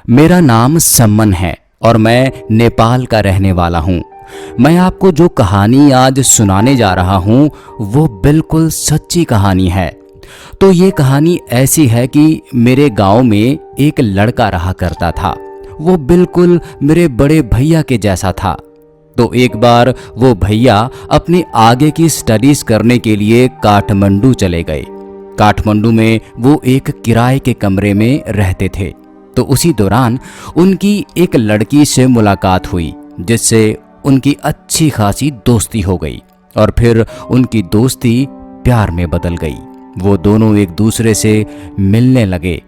मेरा नाम सम्मन है और मैं नेपाल का रहने वाला हूँ। मैं आपको जो कहानी आज सुनाने जा रहा हूँ वो बिल्कुल सच्ची कहानी है। तो ये कहानी ऐसी है कि मेरे गांव में एक लड़का रहा करता था। वो बिल्कुल मेरे बड़े भैया के जैसा था। तो एक बार वो भैया अपने आगे की स्टडीज करने के लिए काठमांडू चले गए। काठमांडू में वो एक किराए के कमरे में रहते थे। तो उसी दौरान उनकी एक लड़की से मुलाकात हुई जिससे उनकी अच्छी खासी दोस्ती हो गई और फिर उनकी दोस्ती प्यार में बदल गई। वो दोनों एक दूसरे से मिलने लगे।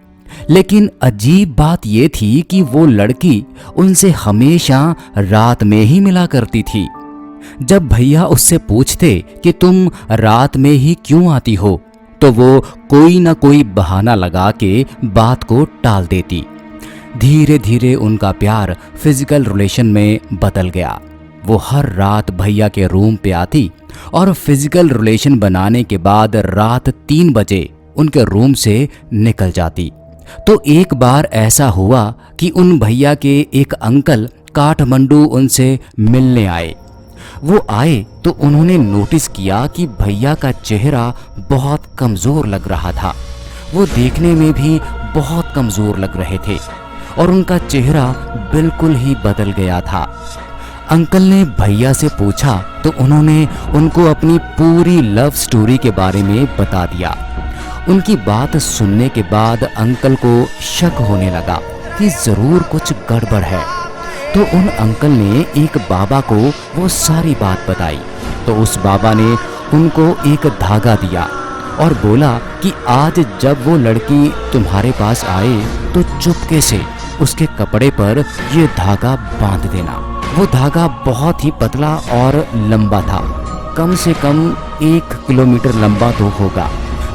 लेकिन अजीब बात ये थी कि वो लड़की उनसे हमेशा रात में ही मिला करती थी। जब भैया उससे पूछते कि तुम रात में ही क्यों आती हो, तो वो कोई ना कोई बहाना लगा के बात को टाल देती। धीरे धीरे उनका प्यार फिजिकल रिलेशन में बदल गया। वो हर रात भैया के रूम पे आती और फिजिकल रिलेशन बनाने के बाद रात 3 बजे उनके रूम से निकल जाती। तो एक बार ऐसा हुआ कि उन भैया के एक अंकल काठमांडू उनसे मिलने आए। वो आए तो उन्होंने नोटिस किया कि भैया का चेहरा बहुत कमज़ोर लग रहा था। वो देखने में भी बहुत कमज़ोर लग रहे थे और उनका चेहरा बिल्कुल ही बदल गया था। अंकल ने भैया से पूछा तो उन्होंने उनको अपनी पूरी लव स्टोरी के बारे में बता दिया। उनकी बात सुनने के बाद अंकल को शक होने लगा कि ज़रूर कुछ गड़बड़ है। तो उन अंकल ने एक बाबा को वो सारी बात बताई। तो उस बाबा ने उनको एक धागा दिया और बोला कि आज जब वो लड़की तुम्हारे पास आए तो चुपके से उसके कपड़े पर ये धागा बांध देना। वो धागा बहुत ही पतला और लंबा था, कम से कम 1 किलोमीटर लंबा तो होगा।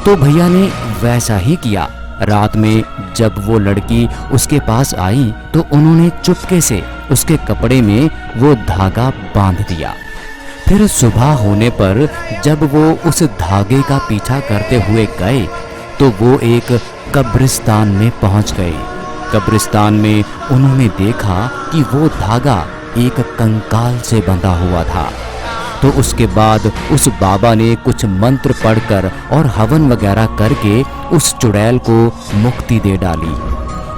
तो भैया ने वैसा ही किया। रात में जब वो लड़की उसके पास आई तो उन्होंने चुपके से उसके कपड़े में वो धागा बांध दिया। फिर सुबह होने पर जब वो उस धागे का पीछा करते हुए गए तो वो एक कब्रिस्तान में पहुंच गए। कब्रिस्तान में उन्होंने देखा कि वो धागा एक कंकाल से बंधा हुआ था। तो उसके बाद उस बाबा ने कुछ मंत्र पढ़कर और हवन वगैरह करके उस चुड़ैल को मुक्ति दे डाली।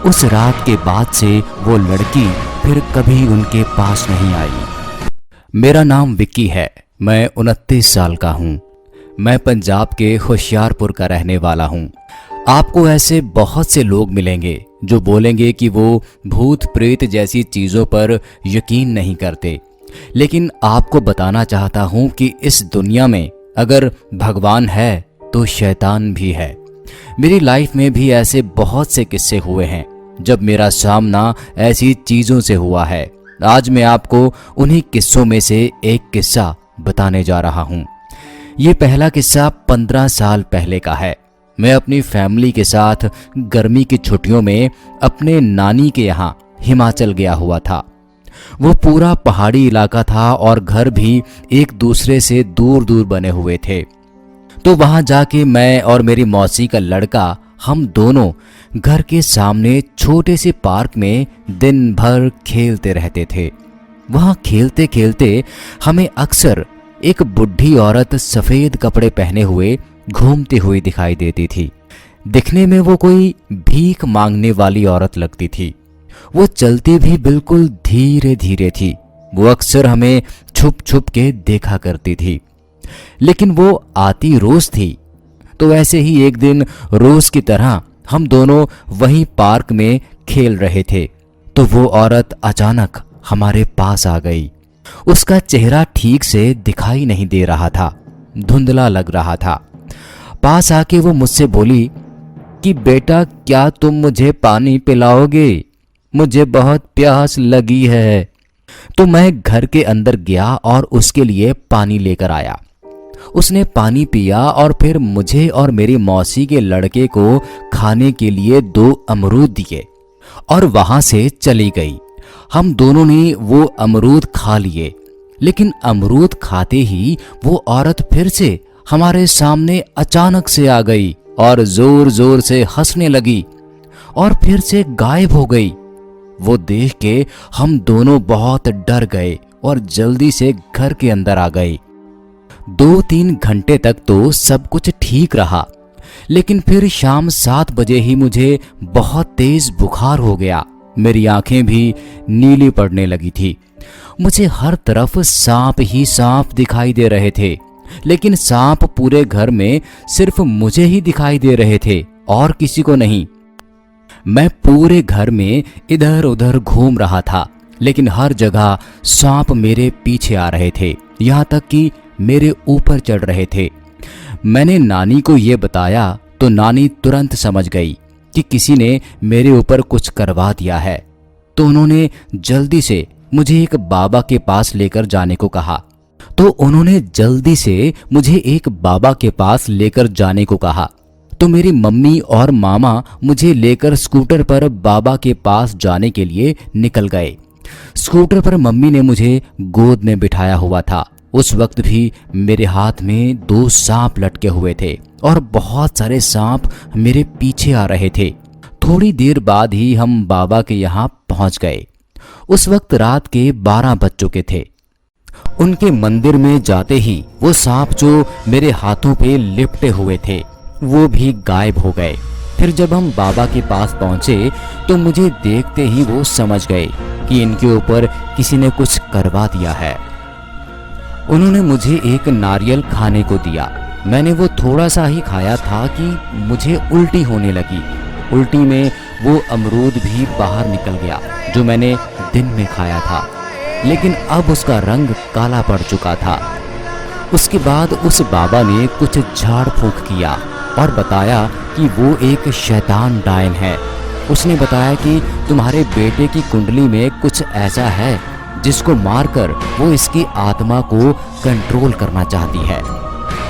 उस रात के बाद से वो लड़की फिर कभी उनके पास नहीं आई। मेरा नाम विक्की है। मैं 29 साल का हूँ। मैं पंजाब के होशियारपुर का रहने वाला हूँ। आपको ऐसे बहुत से लोग मिलेंगे जो बोलेंगे कि वो भूत प्रेत जैसी चीज़ों पर यकीन नहीं करते। लेकिन आपको बताना चाहता हूँ कि इस दुनिया में अगर भगवान है तो शैतान भी है। मेरी लाइफ में भी ऐसे बहुत से किस्से हुए हैं जब मेरा सामना ऐसी चीज़ों से हुआ है। आज मैं आपको उन्हीं किस्सों में से एक किस्सा बताने जा रहा हूँ। ये पहला किस्सा 15 साल पहले का है। मैं अपनी फैमिली के साथ गर्मी की छुट्टियों में अपने नानी के यहाँ हिमाचल गया हुआ था। वो पूरा पहाड़ी इलाका था और घर भी एक दूसरे से दूर दूर बने हुए थे। तो वहाँ जाके मैं और मेरी मौसी का लड़का हम दोनों घर के सामने छोटे से पार्क में दिन भर खेलते रहते थे। वहाँ खेलते खेलते हमें अक्सर एक बुढ़ी औरत सफ़ेद कपड़े पहने हुए घूमती हुई दिखाई देती थी। दिखने में वो कोई भीख मांगने वाली औरत लगती थी। वो चलती भी बिल्कुल धीरे धीरे थी। वो अक्सर हमें छुप छुप के देखा करती थी, लेकिन वो आती रोज थी। तो ऐसे ही एक दिन रोज की तरह हम दोनों वहीं पार्क में खेल रहे थे तो वो औरत अचानक हमारे पास आ गई। उसका चेहरा ठीक से दिखाई नहीं दे रहा था, धुंधला लग रहा था। पास आके वो मुझसे बोली कि बेटा क्या तुम मुझे पानी पिलाओगे? मुझे बहुत प्यास लगी है। तो मैं घर के अंदर गया और उसके लिए पानी लेकर आया। उसने पानी पिया और फिर मुझे और मेरी मौसी के लड़के को खाने के लिए 2 अमरूद दिए और वहां से चली गई। हम दोनों ने वो अमरूद खा लिए, लेकिन अमरूद खाते ही वो औरत फिर से हमारे सामने अचानक से आ गई और जोर जोर से हंसने लगी और फिर से गायब हो गई। वो देख के हम दोनों बहुत डर गए और जल्दी से घर के अंदर आ गए। 2-3 घंटे तक तो सब कुछ ठीक रहा, लेकिन फिर शाम 7 बजे ही मुझे बहुत तेज बुखार हो गया। मेरी आंखें भी नीली पड़ने लगी थी। मुझे हर तरफ सांप ही सांप दिखाई दे रहे थे, लेकिन सांप पूरे घर में सिर्फ मुझे ही दिखाई दे रहे थे और किसी को नहीं। मैं पूरे घर में इधर उधर घूम रहा था, लेकिन हर जगह सांप मेरे पीछे आ रहे थे, यहाँ तक कि मेरे ऊपर चढ़ रहे थे। मैंने नानी को ये बताया तो नानी तुरंत समझ गई कि किसी ने मेरे ऊपर कुछ करवा दिया है। तो उन्होंने जल्दी से मुझे एक बाबा के पास लेकर जाने को कहा। तो मेरी मम्मी और मामा मुझे लेकर स्कूटर पर बाबा के पास जाने के लिए निकल गए। स्कूटर पर मम्मी ने मुझे गोद में बिठाया हुआ था। उस वक्त भी मेरे हाथ में 2 सांप लटके हुए थे और बहुत सारे सांप मेरे पीछे आ रहे थे। थोड़ी देर बाद ही हम बाबा के यहाँ पहुँच गए। उस वक्त रात के 12 बज चुके थे। उनके मंदिर में जाते ही वो सांप जो मेरे हाथों पे लिपटे हुए थे वो भी गायब हो गए। फिर जब हम बाबा के पास पहुंचे तो मुझे देखते ही वो समझ गए कि इनके ऊपर किसी ने कुछ करवा दिया है। उन्होंने मुझे एक नारियल खाने को दिया। मैंने वो थोड़ा सा ही खाया था कि मुझे उल्टी होने लगी। उल्टी में वो अमरूद भी बाहर निकल गया जो मैंने दिन में खाया था, लेकिन अब उसका रंग काला पड़ चुका था। उसके बाद उस बाबा ने कुछ झाड़ फूंक किया और बताया कि वो एक शैतान डायन है। उसने बताया कि तुम्हारे बेटे की कुंडली में कुछ ऐसा है जिसको मारकर वो इसकी आत्मा को कंट्रोल करना चाहती है,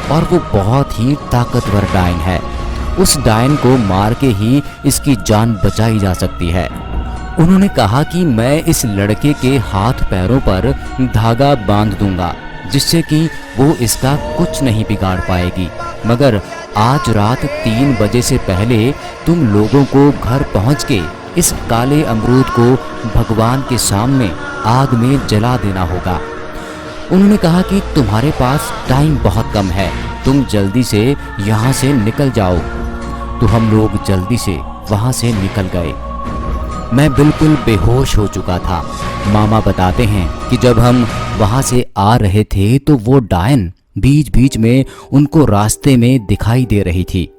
और वो बहुत ही ताकतवर डायन है। उस डायन को मार के ही इसकी जान बचाई जा सकती है। उन्होंने कहा कि मैं इस लड़के के हाथ पैरों पर धागा बांध दूंगा जिससे कि वो इसका कुछ नहीं बिगाड़ पाएगी, मगर आज रात 3 बजे से पहले तुम लोगों को घर पहुंच के इस काले अमरूद को भगवान के सामने आग में जला देना होगा। उन्होंने कहा कि तुम्हारे पास टाइम बहुत कम है, तुम जल्दी से यहाँ से निकल जाओ। तो हम लोग जल्दी से वहाँ से निकल गए। मैं बिल्कुल बेहोश हो चुका था। मामा बताते हैं कि जब हम वहाँ से आ रहे थे तो वो डायन बीच बीच में उनको रास्ते में दिखाई दे रही थी,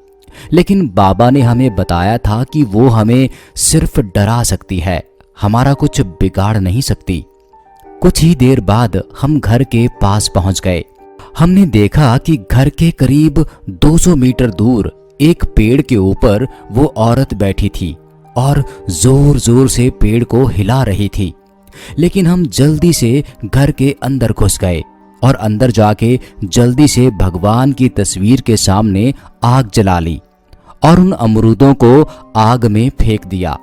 लेकिन बाबा ने हमें बताया था कि वो हमें सिर्फ डरा सकती है, हमारा कुछ बिगाड़ नहीं सकती। कुछ ही देर बाद हम घर के पास पहुंच गए। हमने देखा कि घर के करीब 200 मीटर दूर एक पेड़ के ऊपर वो औरत बैठी थी और जोर जोर से पेड़ को हिला रही थी। लेकिन हम जल्दी से घर के अंदर घुस गए और अंदर जाके जल्दी से भगवान की तस्वीर के सामने आग जला ली और उन अमरूदों को आग में फेंक दिया।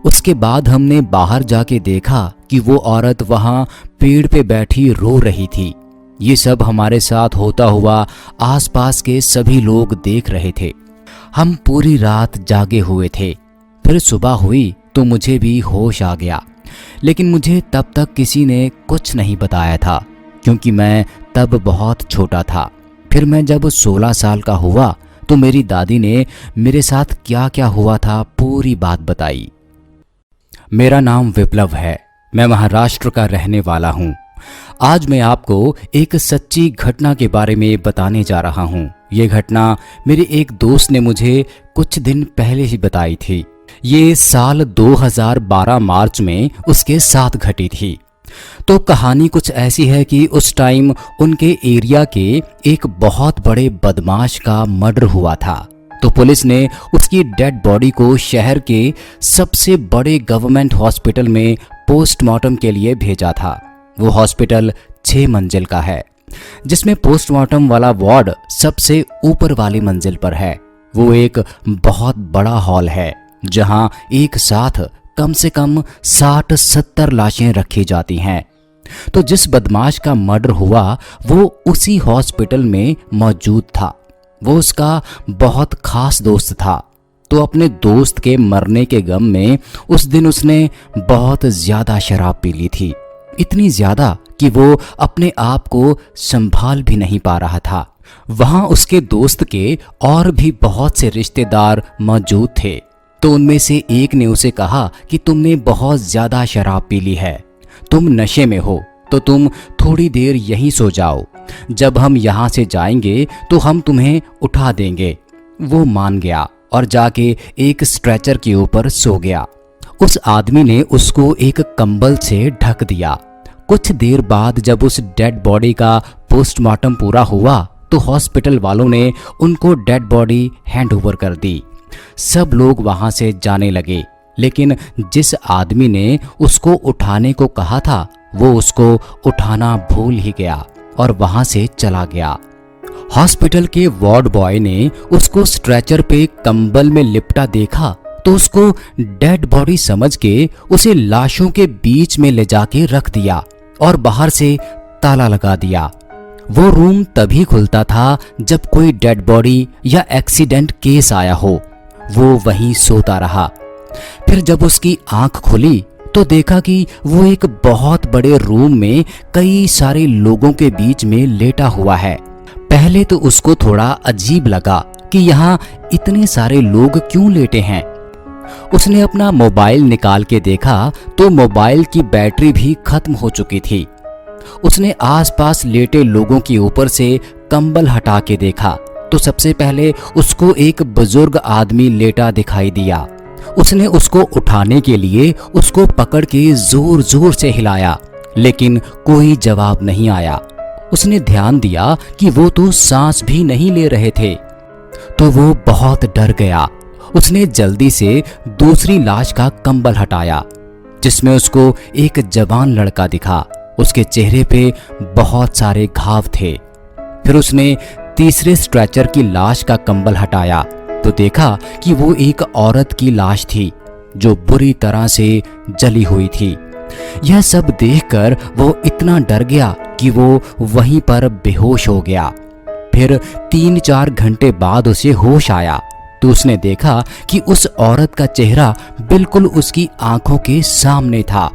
उसके बाद हमने बाहर जाके देखा कि वो औरत वहां पेड़ पे बैठी रो रही थी। ये सब हमारे साथ होता हुआ आसपास के सभी लोग देख रहे थे। हम पूरी रात जागे हुए थे। फिर सुबह हुई तो मुझे भी होश आ गया, लेकिन मुझे तब तक किसी ने कुछ नहीं बताया था क्योंकि मैं तब बहुत छोटा था। फिर मैं जब 16 साल का हुआ तो मेरी दादी ने मेरे साथ क्या क्या हुआ था पूरी बात बताई। मेरा नाम विप्लव है, मैं महाराष्ट्र का रहने वाला हूँ। आज मैं आपको एक सच्ची घटना के बारे में बताने जा रहा हूँ। ये घटना मेरे एक दोस्त ने मुझे कुछ दिन पहले ही बताई थी। ये साल 2012 मार्च में उसके साथ घटी थी। तो कहानी कुछ ऐसी है कि उस टाइम उनके एरिया के एक बहुत बड़े बदमाश का मर्डर हुआ था। तो पुलिस ने उसकी डेड बॉडी को शहर के सबसे बड़े गवर्नमेंट हॉस्पिटल में पोस्टमार्टम के लिए भेजा था। वो हॉस्पिटल 6 मंजिल का है, जिसमें पोस्टमार्टम वाला वार्ड सबसे ऊपर वाली मंजिल पर है। वो एक बहुत बड़ा हॉल है जहां एक साथ कम से कम 60-70 लाशें रखी जाती हैं। तो जिस बदमाश का मर्डर हुआ वो उसी हॉस्पिटल में मौजूद था। वो उसका बहुत खास दोस्त था। तो तो अपने दोस्त के मरने के गम में उस दिन उसने बहुत ज्यादा शराब पी ली थी, इतनी ज्यादा कि वो अपने आप को संभाल भी नहीं पा रहा था। वहां उसके दोस्त के और भी बहुत से रिश्तेदार मौजूद थे, तो उनमें से एक ने उसे कहा कि तुमने बहुत ज्यादा शराब पी ली है, तुम नशे में हो, तो तुम थोड़ी देर यहीं सो जाओ, जब हम यहाँ से जाएंगे तो हम तुम्हें उठा देंगे। वो मान गया और जाके एक स्ट्रेचर के ऊपर सो गया। उस आदमी ने उसको एक कंबल से ढक दिया। कुछ देर बाद जब उस डेड बॉडी का पोस्टमार्टम पूरा हुआ तो हॉस्पिटल वालों ने उनको डेड बॉडी हैंड ओवर कर दी। सब लोग वहां से जाने लगे, लेकिन जिस आदमी ने उसको उठाने को कहा था वो उसको उठाना भूल ही गया और वहां से चला गया। हॉस्पिटल के वार्ड बॉय ने उसको स्ट्रेचर पे कंबल में लिपटा देखा तो उसको डेड बॉडी समझ के उसे लाशों के बीच में ले जाके रख दिया और बाहर से ताला लगा दिया। वो रूम तभी खुलता था जब कोई डेड बॉडी या एक्सीडेंट केस आया हो। वो वहीं सोता रहा। फिर जब उसकी आंख खुली तो देखा कि वो एक बहुत बड़े रूम में कई सारे लोगों के बीच में लेटा हुआ है। पहले तो उसको थोड़ा अजीब लगा कि यहाँ इतने सारे लोग क्यों लेटे हैं। उसने अपना मोबाइल निकाल के देखा तो मोबाइल की बैटरी भी खत्म हो चुकी थी। उसने आसपास लेटे लोगों के ऊपर से कंबल हटा के देखा तो सबसे पहले उसको एक बुजुर्ग आदमी लेटा दिखाई दिया। उसने उसको उठाने के लिए उसको पकड़ के जोर जोर से हिलाया, लेकिन कोई जवाब नहीं आया। उसने ध्यान दिया कि वो तो सांस भी नहीं ले रहे थे, तो वो बहुत डर गया। उसने जल्दी से दूसरी लाश का कंबल हटाया जिसमें उसको एक जवान लड़का दिखा। उसके चेहरे पे बहुत सारे घाव थे। फिर उसने तीसरे स्ट्रेचर की लाश का कंबल हटाया तो देखा कि वो एक औरत की लाश थी जो बुरी तरह से जली हुई थी। यह सब देखकर वो इतना डर गया कि वो वहीं पर बेहोश हो गया। फिर 3-4 घंटे बाद उसे होश आया तो उसने देखा कि उस औरत का चेहरा बिल्कुल उसकी आंखों के सामने था।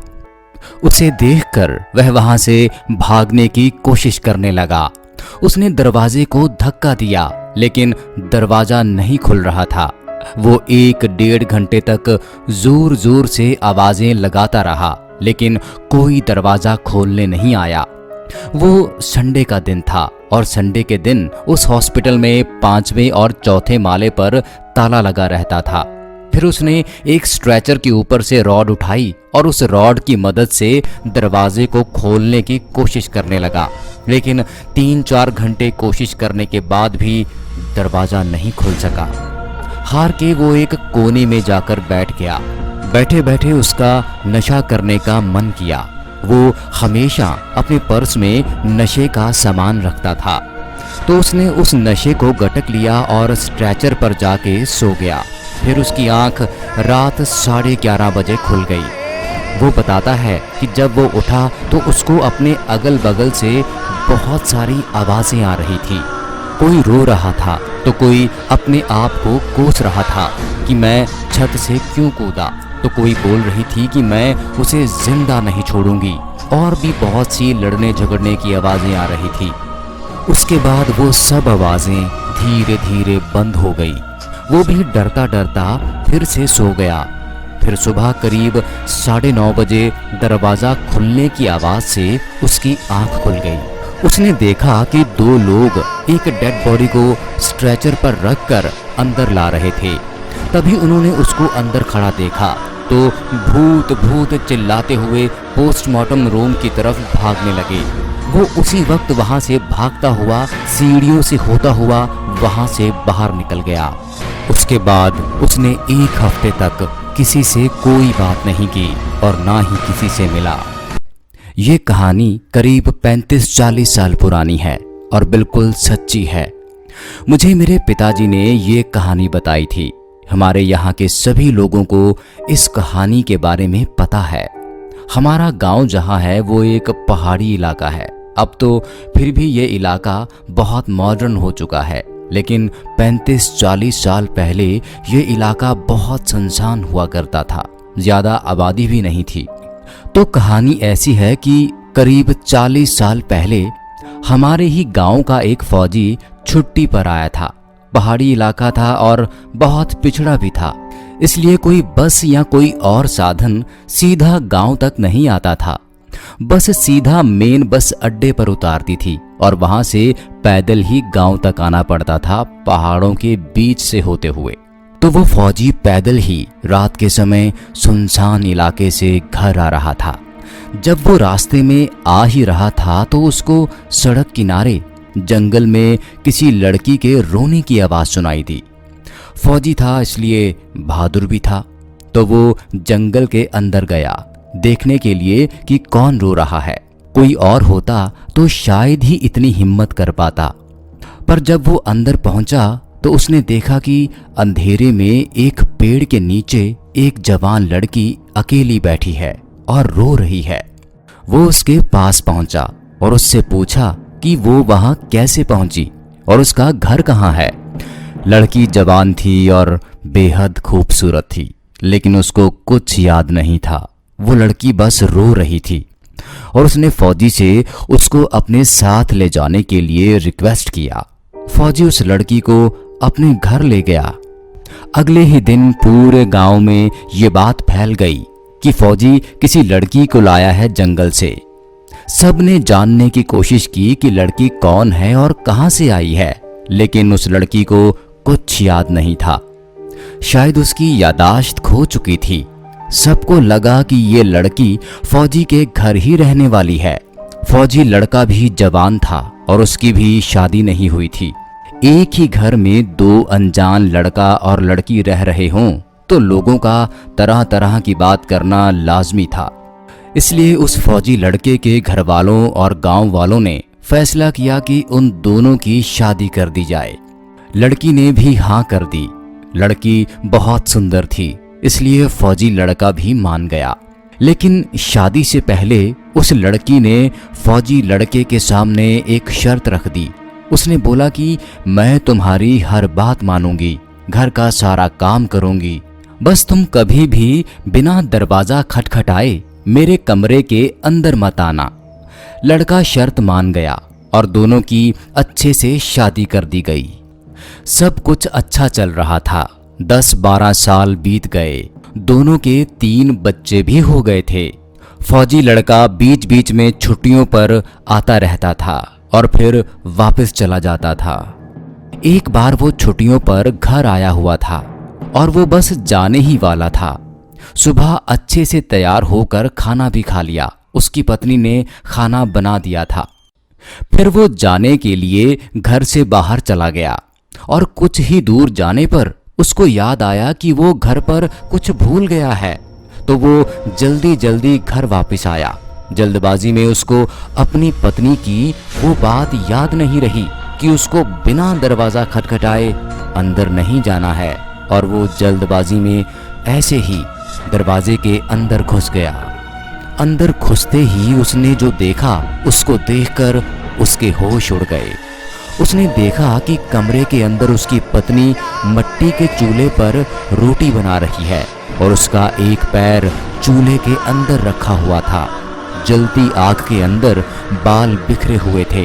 उसे देखकर वह वहां से भागने की कोशिश करने लगा। उसने दरवाजे को धक्का दिया, लेकिन दरवाजा नहीं खुल रहा था। वो 1-1.5 घंटे तक जोर जोर से आवाजें लगाता रहा, लेकिन कोई दरवाजा खोलने नहीं आया। वो संडे का दिन था और संडे के दिन उस हॉस्पिटल में 5वें और 4थे माले पर ताला लगा रहता था। फिर उसने एक स्ट्रेचर के ऊपर से रॉड उठाई और उस रॉड की मदद से दरवाजे को खोलने की कोशिश करने लगा, लेकिन 3-4 घंटे कोशिश करने के बाद भी दरवाजा नहीं खुल सका। हार के वो एक कोने में जाकर बैठ गया। बैठे बैठे उसका नशा करने का मन किया। वो हमेशा अपने पर्स में नशे का सामान रखता था, तो उसने उस नशे को गटक लिया और स्ट्रेचर पर जाके सो गया। फिर उसकी आंख रात 11:30 बजे खुल गई। वो बताता है कि जब वो उठा तो उसको अपने अगल बगल से बहुत सारी आवाज़ें आ रही थी। कोई रो रहा था तो कोई अपने आप को कोस रहा था कि मैं छत से क्यों कूदा, तो कोई बोल रही थी कि मैं उसे जिंदा नहीं छोड़ूंगी, और भी बहुत सी लड़ने झगड़ने की आवाज़ें आ रही थी। उसके बाद वो सब आवाज़ें धीरे धीरे बंद हो गई। वो भी डरता डरता फिर से सो गया। फिर सुबह करीब 9:30 बजे दरवाज़ा खुलने की आवाज़ से उसकी आंख खुल गई। उसने देखा कि 2 लोग एक डेड बॉडी को स्ट्रेचर पर रखकर अंदर ला रहे थे। तभी उन्होंने उसको अंदर खड़ा देखा तो भूत भूत चिल्लाते हुए पोस्टमार्टम रूम की तरफ भागने लगे। वो उसी वक्त वहां से भागता हुआ सीढ़ियों से होता हुआ वहां से बाहर निकल गया। उसके बाद उसने 1 हफ्ते तक किसी से कोई बात नहीं की और ना ही किसी से मिला। ये कहानी करीब 35-40 साल पुरानी है और बिल्कुल सच्ची है। मुझे मेरे पिताजी ने ये कहानी बताई थी। हमारे यहाँ के सभी लोगों को इस कहानी के बारे में पता है। हमारा गांव जहाँ है वो एक पहाड़ी इलाका है। अब तो फिर भी ये इलाका बहुत मॉडर्न हो चुका है, लेकिन 35-40 साल पहले ये इलाका बहुत सुनसान हुआ करता था, ज़्यादा आबादी भी नहीं थी। तो कहानी ऐसी है कि करीब 40 साल पहले हमारे ही गांव का एक फौजी छुट्टी पर आया था। पहाड़ी इलाका था और बहुत पिछड़ा भी था, इसलिए कोई बस या कोई और साधन सीधा गांव तक नहीं आता था। बस सीधा मेन बस अड्डे पर उतारती थी और वहां से पैदल ही गांव तक आना पड़ता था, पहाड़ों के बीच से होते हुए। तो वो फौजी पैदल ही रात के समय सुनसान इलाके से घर आ रहा था। जब वो रास्ते में आ ही रहा था तो उसको सड़क किनारे जंगल में किसी लड़की के रोने की आवाज सुनाई दी। फौजी था इसलिए बहादुर भी था, तो वो जंगल के अंदर गया देखने के लिए कि कौन रो रहा है। कोई और होता तो शायद ही इतनी हिम्मत कर पाता, पर जब वो अंदर पहुंचा तो उसने देखा कि अंधेरे में एक पेड़ के नीचे एक जवान लड़की अकेली बैठी है और रो रही है। वो उसके पास पहुंचा और उससे पूछा कि वो वहां कैसे पहुंची और उसका घर कहाँ है। लड़की जवान थी और बेहद खूबसूरत थी, लेकिन उसको कुछ याद नहीं था। वो लड़की बस रो रही थी और उसने फौजी से उसको अपने साथ ले जाने के लिए रिक्वेस्ट किया। फौजी उस लड़की को अपने घर ले गया। अगले ही दिन पूरे गांव में ये बात फैल गई कि फौजी किसी लड़की को लाया है जंगल से। सबने जानने की कोशिश की कि लड़की कौन है और कहां से आई है, लेकिन उस लड़की को कुछ याद नहीं था। शायद उसकी यादाश्त खो चुकी थी। सबको लगा कि ये लड़की फौजी के घर ही रहने वाली है। फौजी लड़का भी जवान था और उसकी भी शादी नहीं हुई थी। एक ही घर में दो अनजान लड़का और लड़की रह रहे हों तो लोगों का तरह तरह की बात करना लाजमी था। इसलिए उस फौजी लड़के के घर वालों और गांव वालों ने फैसला किया कि उन दोनों की शादी कर दी जाए। लड़की ने भी हाँ कर दी। लड़की बहुत सुंदर थी, इसलिए फौजी लड़का भी मान गया। लेकिन शादी से पहले उस लड़की ने फौजी लड़के के सामने एक शर्त रख दी। उसने बोला कि मैं तुम्हारी हर बात मानूंगी, घर का सारा काम करूंगी, बस तुम कभी भी बिना दरवाजा खटखटाए मेरे कमरे के अंदर मत आना। लड़का शर्त मान गया और दोनों की अच्छे से शादी कर दी गई। सब कुछ अच्छा चल रहा था। 10-12 साल बीत गए। दोनों के 3 बच्चे भी हो गए थे। फौजी लड़का बीच बीच में छुट्टियों पर आता रहता था और फिर वापस चला जाता था। एक बार वो छुट्टियों पर घर आया हुआ था और वो बस जाने ही वाला था। सुबह अच्छे से तैयार होकर खाना भी खा लिया। उसकी पत्नी ने खाना बना दिया था। फिर वो जाने के लिए घर से बाहर चला गया और कुछ ही दूर जाने पर उसको याद आया कि वो घर पर कुछ भूल गया है। तो वो जल्दी जल्दी घर वापस आया। जल्दबाजी में उसको अपनी पत्नी की वो बात याद नहीं रही कि उसको बिना दरवाजा खटखटाए अंदर नहीं जाना है, और वो जल्दबाजी में ऐसे ही दरवाजे के अंदर घुस गया। अंदर घुसते ही उसने जो देखा उसको देखकर उसके होश उड़ गए। उसने देखा कि कमरे के अंदर उसकी पत्नी मिट्टी के चूल्हे पर रोटी बना रही है और उसका एक पैर चूल्हे के अंदर रखा हुआ था। जलती आग के अंदर बाल बिखरे हुए थे।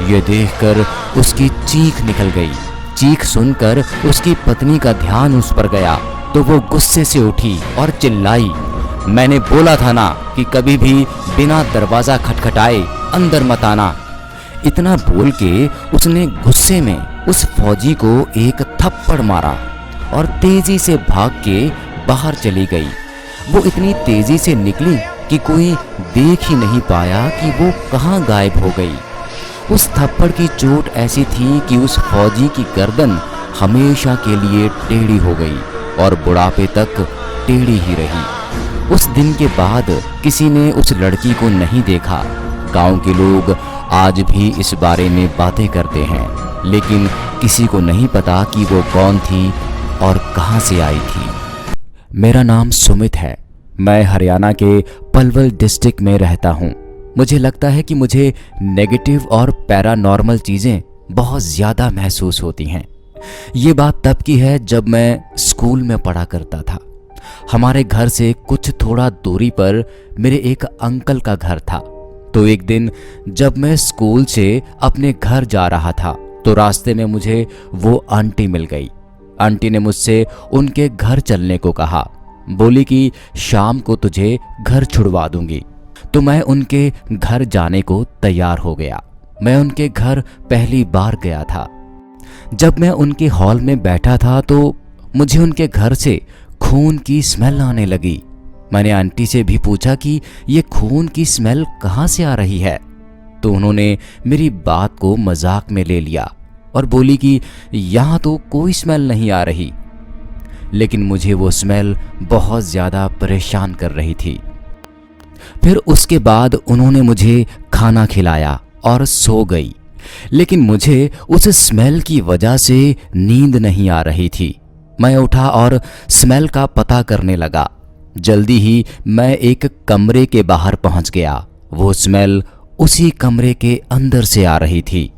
ये देखकर उसकी चीख निकल गई। चीख सुनकर उसकी पत्नी का ध्यान उस पर गया तो वो गुस्से से उठी और चिल्लाई, मैंने बोला था ना कि कभी भी बिना दरवाजा खटखटाए अंदर मत आना। इतना बोल के उसने गुस्से में उस फौजी को एक थप्पड़ मारा और तेजी से भाग के बाहर चली गई। वो इतनी तेजी से निकली कि कोई देख ही नहीं पाया कि वो कहाँ गायब हो गई। उस थप्पड़ की चोट ऐसी थी कि उस फौजी की गर्दन हमेशा के लिए टेढ़ी हो गई और बुढ़ापे तक टेढ़ी ही रही। उस दिन के बाद किसी ने उस लड़की को नहीं देखा। गांव के लोग आज भी इस बारे में बातें करते हैं, लेकिन किसी को नहीं पता कि वो कौन थी और कहां से आई थी। मेरा नाम सुमित है। मैं हरियाणा के पलवल डिस्ट्रिक्ट में रहता हूं। मुझे लगता है कि मुझे नेगेटिव और पैरानॉर्मल चीज़ें बहुत ज़्यादा महसूस होती हैं। ये बात तब की है जब मैं स्कूल में पढ़ा करता था। हमारे घर से कुछ थोड़ा दूरी पर मेरे एक अंकल का घर था। तो एक दिन जब मैं स्कूल से अपने घर जा रहा था तो रास्ते में मुझे वो आंटी मिल गई। आंटी ने मुझसे उनके घर चलने को कहा। बोली कि शाम को तुझे घर छुड़वा दूंगी। तो मैं उनके घर जाने को तैयार हो गया। मैं उनके घर पहली बार गया था। जब मैं उनके हॉल में बैठा था तो मुझे उनके घर से खून की स्मेल आने लगी। मैंने आंटी से भी पूछा कि ये खून की स्मेल कहाँ से आ रही है। तो उन्होंने मेरी बात को मजाक में ले लिया और बोली कि यहाँ तो कोई स्मेल नहीं आ रही। लेकिन मुझे वो स्मेल बहुत ज़्यादा परेशान कर रही थी। फिर उसके बाद उन्होंने मुझे खाना खिलाया और सो गई। लेकिन मुझे उस स्मेल की वजह से नींद नहीं आ रही थी। मैं उठा और स्मेल का पता करने लगा। जल्दी ही मैं एक कमरे के बाहर पहुंच गया। वो स्मेल उसी कमरे के अंदर से आ रही थी।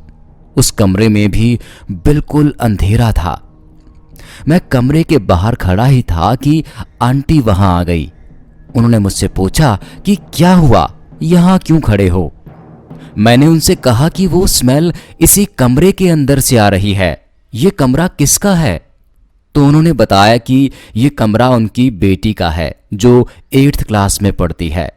उस कमरे में भी बिल्कुल अंधेरा था। मैं कमरे के बाहर खड़ा ही था कि आंटी वहां आ गई। उन्होंने मुझसे पूछा कि क्या हुआ, यहां क्यों खड़े हो। मैंने उनसे कहा कि वो स्मेल इसी कमरे के अंदर से आ रही है। ये कमरा किसका है? तो उन्होंने बताया कि ये कमरा उनकी बेटी का है जो 8th क्लास में पढ़ती है।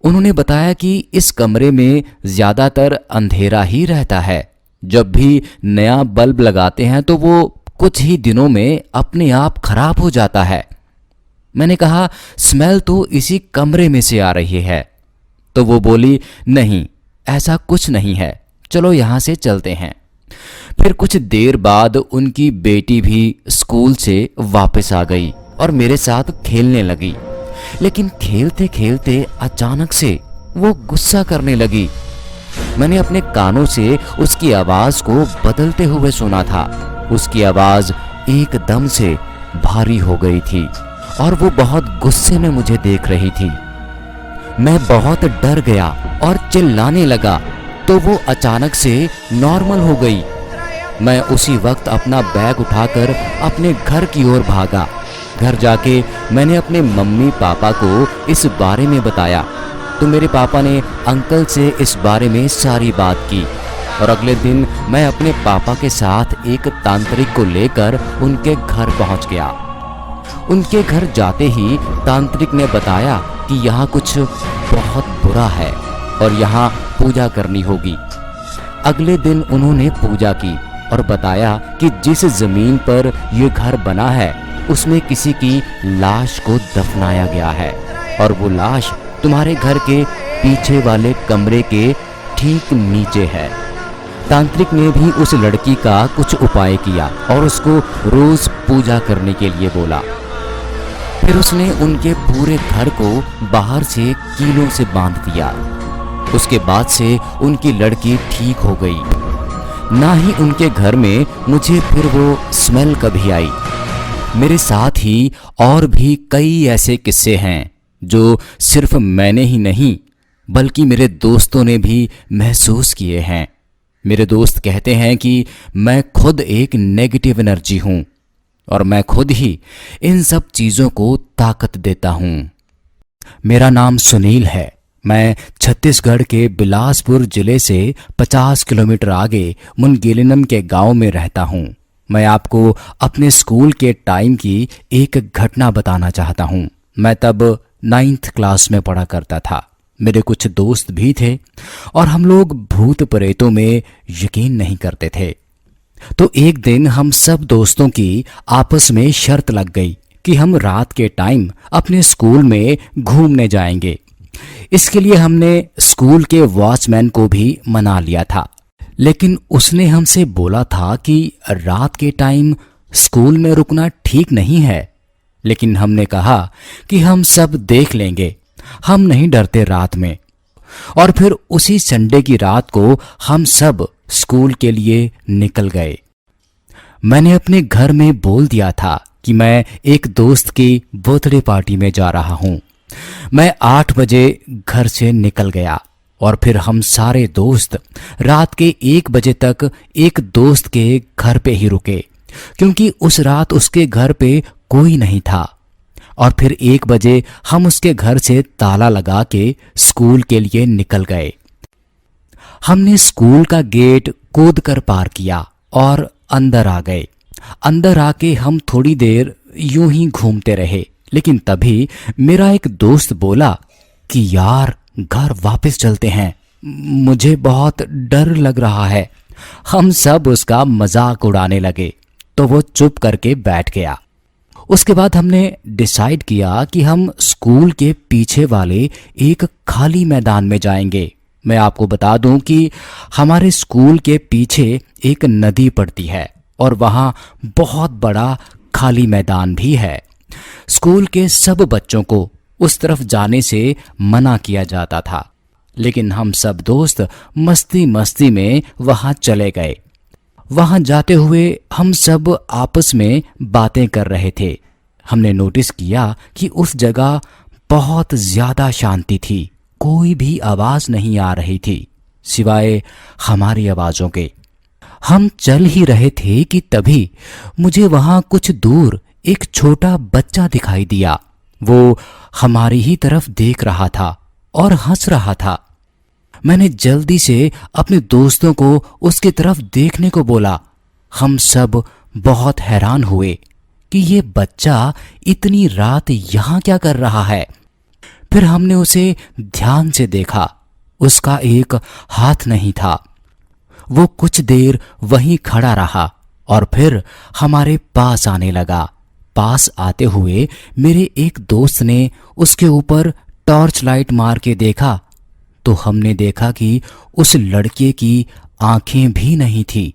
उन्होंने बताया कि इस कमरे में ज़्यादातर अंधेरा ही रहता है। जब भी नया बल्ब लगाते हैं तो वो कुछ ही दिनों में अपने आप खराब हो जाता है। मैंने कहा स्मेल तो इसी कमरे में से आ रही है। तो वो बोली नहीं, ऐसा कुछ नहीं है, चलो यहाँ से चलते हैं। फिर कुछ देर बाद उनकी बेटी भी स्कूल से वापस आ गई और मेरे साथ खेलने लगी। लेकिन खेलते खेलते अचानक से वो गुस्सा करने लगी। मैंने अपने कानों से उसकी आवाज को बदलते हुए सुना था। उसकी आवाज एकदम से भारी हो गई थी और वो बहुत गुस्से में मुझे देख रही थी। मैं बहुत डर गया और चिल्लाने लगा तो वो अचानक से नॉर्मल हो गई। मैं उसी वक्त अपना बैग उठाकर अपने घर की ओर भागा। घर जाके मैंने अपने मम्मी पापा को इस बारे में बताया तो मेरे पापा ने अंकल से इस बारे में सारी बात की और अगले दिन मैं अपने पापा के साथ एक तांत्रिक को लेकर उनके घर पहुंच गया। उनके घर जाते ही तांत्रिक ने बताया कि यहाँ कुछ बहुत बुरा है और यहाँ पूजा करनी होगी। अगले दिन उन्होंने पूजा की और बताया कि जिस जमीन पर यह घर बना है उसमें किसी की लाश को दफनाया गया है और वो लाश तुम्हारे घर के पीछे वाले कमरे के ठीक नीचे है। तांत्रिक ने भी उस लड़की का कुछ उपाय किया और उसको रोज पूजा करने के लिए बोला। फिर उसने उनके पूरे घर को बाहर से कीलों से बांध दिया। उसके बाद से उनकी लड़की ठीक हो गई। ना ही उनके घर में मुझे फिर वो स्मेल कभी आई। मेरे साथ ही और भी कई ऐसे किस्से हैं जो सिर्फ मैंने ही नहीं बल्कि मेरे दोस्तों ने भी महसूस किए हैं। मेरे दोस्त कहते हैं कि मैं खुद एक नेगेटिव एनर्जी हूं और मैं खुद ही इन सब चीज़ों को ताकत देता हूं। मेरा नाम सुनील है। मैं छत्तीसगढ़ के बिलासपुर जिले से 50 किलोमीटर आगे मुनगेलिनम के गांव में रहता हूं। मैं आपको अपने स्कूल के टाइम की एक घटना बताना चाहता हूं। मैं तब 9th क्लास में पढ़ा करता था। मेरे कुछ दोस्त भी थे और हम लोग भूत प्रेतों में यकीन नहीं करते थे। तो एक दिन हम सब दोस्तों की आपस में शर्त लग गई कि हम रात के टाइम अपने स्कूल में घूमने जाएंगे। इसके लिए हमने स्कूल के वॉचमैन को भी मना लिया था, लेकिन उसने हमसे बोला था कि रात के टाइम स्कूल में रुकना ठीक नहीं है। लेकिन हमने कहा कि हम सब देख लेंगे, हम नहीं डरते रात में। और फिर उसी संडे की रात को हम सब स्कूल के लिए निकल गए। मैंने अपने घर में बोल दिया था कि मैं एक दोस्त की बर्थडे पार्टी में जा रहा हूं। मैं 8 बजे घर से निकल गया। और फिर हम सारे दोस्त रात के 1 बजे तक एक दोस्त के घर पे ही रुके, क्योंकि उस रात उसके घर पे कोई नहीं था। और फिर 1 बजे हम उसके घर से ताला लगा के स्कूल के लिए निकल गए। हमने स्कूल का गेट कूद कर पार किया और अंदर आ गए। अंदर आके हम थोड़ी देर यूं ही घूमते रहे, लेकिन तभी मेरा एक दोस्त बोला कि यार घर वापस चलते हैं, मुझे बहुत डर लग रहा है। हम सब उसका मजाक उड़ाने लगे तो वो चुप करके बैठ गया। उसके बाद हमने डिसाइड किया कि हम स्कूल के पीछे वाले एक खाली मैदान में जाएंगे। मैं आपको बता दूं कि हमारे स्कूल के पीछे एक नदी पड़ती है और वहां बहुत बड़ा खाली मैदान भी है। स्कूल के सब बच्चों को उस तरफ जाने से मना किया जाता था, लेकिन हम सब दोस्त मस्ती मस्ती में वहां चले गए। वहां जाते हुए हम सब आपस में बातें कर रहे थे। हमने नोटिस किया कि उस जगह बहुत ज्यादा शांति थी, कोई भी आवाज नहीं आ रही थी सिवाय हमारी आवाजों के। हम चल ही रहे थे कि तभी मुझे वहां कुछ दूर एक छोटा बच्चा दिखाई दिया। वो हमारी ही तरफ देख रहा था और हंस रहा था। मैंने जल्दी से अपने दोस्तों को उसकी तरफ देखने को बोला। हम सब बहुत हैरान हुए कि ये बच्चा इतनी रात यहां क्या कर रहा है। फिर हमने उसे ध्यान से देखा, उसका एक हाथ नहीं था। वो कुछ देर वहीं खड़ा रहा और फिर हमारे पास आने लगा। पास आते हुए मेरे एक दोस्त ने उसके ऊपर टॉर्च लाइट मार के देखा तो हमने देखा कि उस लड़के की आंखें भी नहीं थी।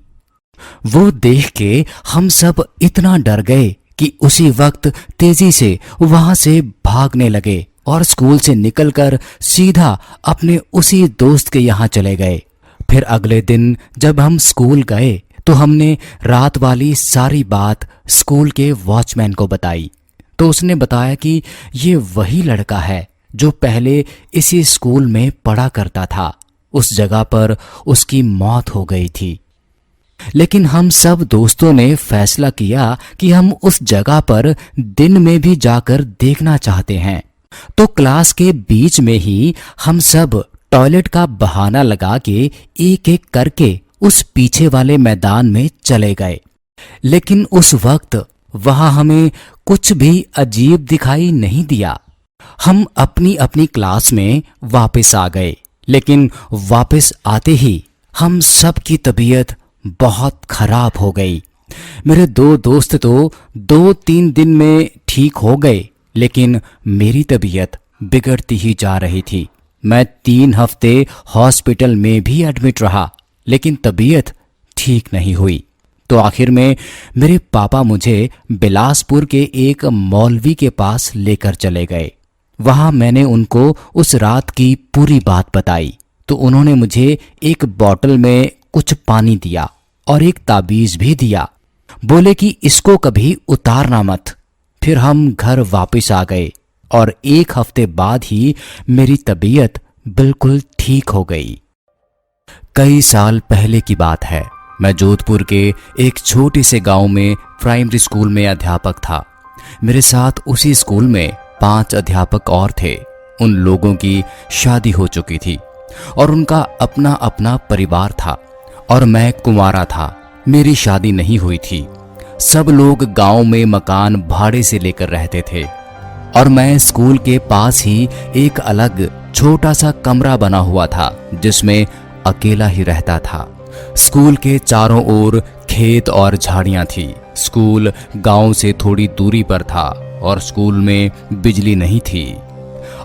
वो देख के हम सब इतना डर गए कि उसी वक्त तेजी से वहां से भागने लगे और स्कूल से निकलकर सीधा अपने उसी दोस्त के यहाँ चले गए। फिर अगले दिन जब हम स्कूल गए तो हमने रात वाली सारी बात स्कूल के वॉचमैन को बताई, तो उसने बताया कि ये वही लड़का है जो पहले इसी स्कूल में पढ़ा करता था। उस जगह पर उसकी मौत हो गई थी। लेकिन हम सब दोस्तों ने फैसला किया कि हम उस जगह पर दिन में भी जाकर देखना चाहते हैं। तो क्लास के बीच में ही हम सब टॉयलेट का बहाना लगा के एक एक करके उस पीछे वाले मैदान में चले गए। लेकिन उस वक्त वहां हमें कुछ भी अजीब दिखाई नहीं दिया। हम अपनी अपनी क्लास में वापस आ गए, लेकिन वापस आते ही हम सब की तबीयत बहुत खराब हो गई। मेरे 2 दोस्त तो 2-3 दिन में ठीक हो गए, लेकिन मेरी तबीयत बिगड़ती ही जा रही थी। मैं 3 हफ्ते हॉस्पिटल में भी एडमिट रहा, लेकिन तबीयत ठीक नहीं हुई। तो आखिर में मेरे पापा मुझे बिलासपुर के एक मौलवी के पास लेकर चले गए। वहां मैंने उनको उस रात की पूरी बात बताई, तो उन्होंने मुझे एक बोतल में कुछ पानी दिया और एक ताबीज भी दिया। बोले कि इसको कभी उतारना मत। फिर हम घर वापस आ गए और 1 हफ्ते बाद ही मेरी तबीयत बिल्कुल ठीक हो गई। कई साल पहले की बात है। मैं जोधपुर के एक छोटे से गांव में प्राइमरी स्कूल में अध्यापक था। मेरे साथ उसी स्कूल में 5 अध्यापक और थे। उन लोगों की शादी हो चुकी थी और उनका अपना अपना परिवार था और मैं कुंवारा था। मेरी शादी नहीं हुई थी। सब लोग गांव में मकान भाड़े से लेकर रहते थे और मैं स्कूल के पास ही एक अलग छोटा सा कमरा बना हुआ था जिसमें अकेला ही रहता था। स्कूल के चारों ओर खेत और झाड़ियां थी। स्कूल गांव से थोड़ी दूरी पर था और स्कूल में बिजली नहीं थी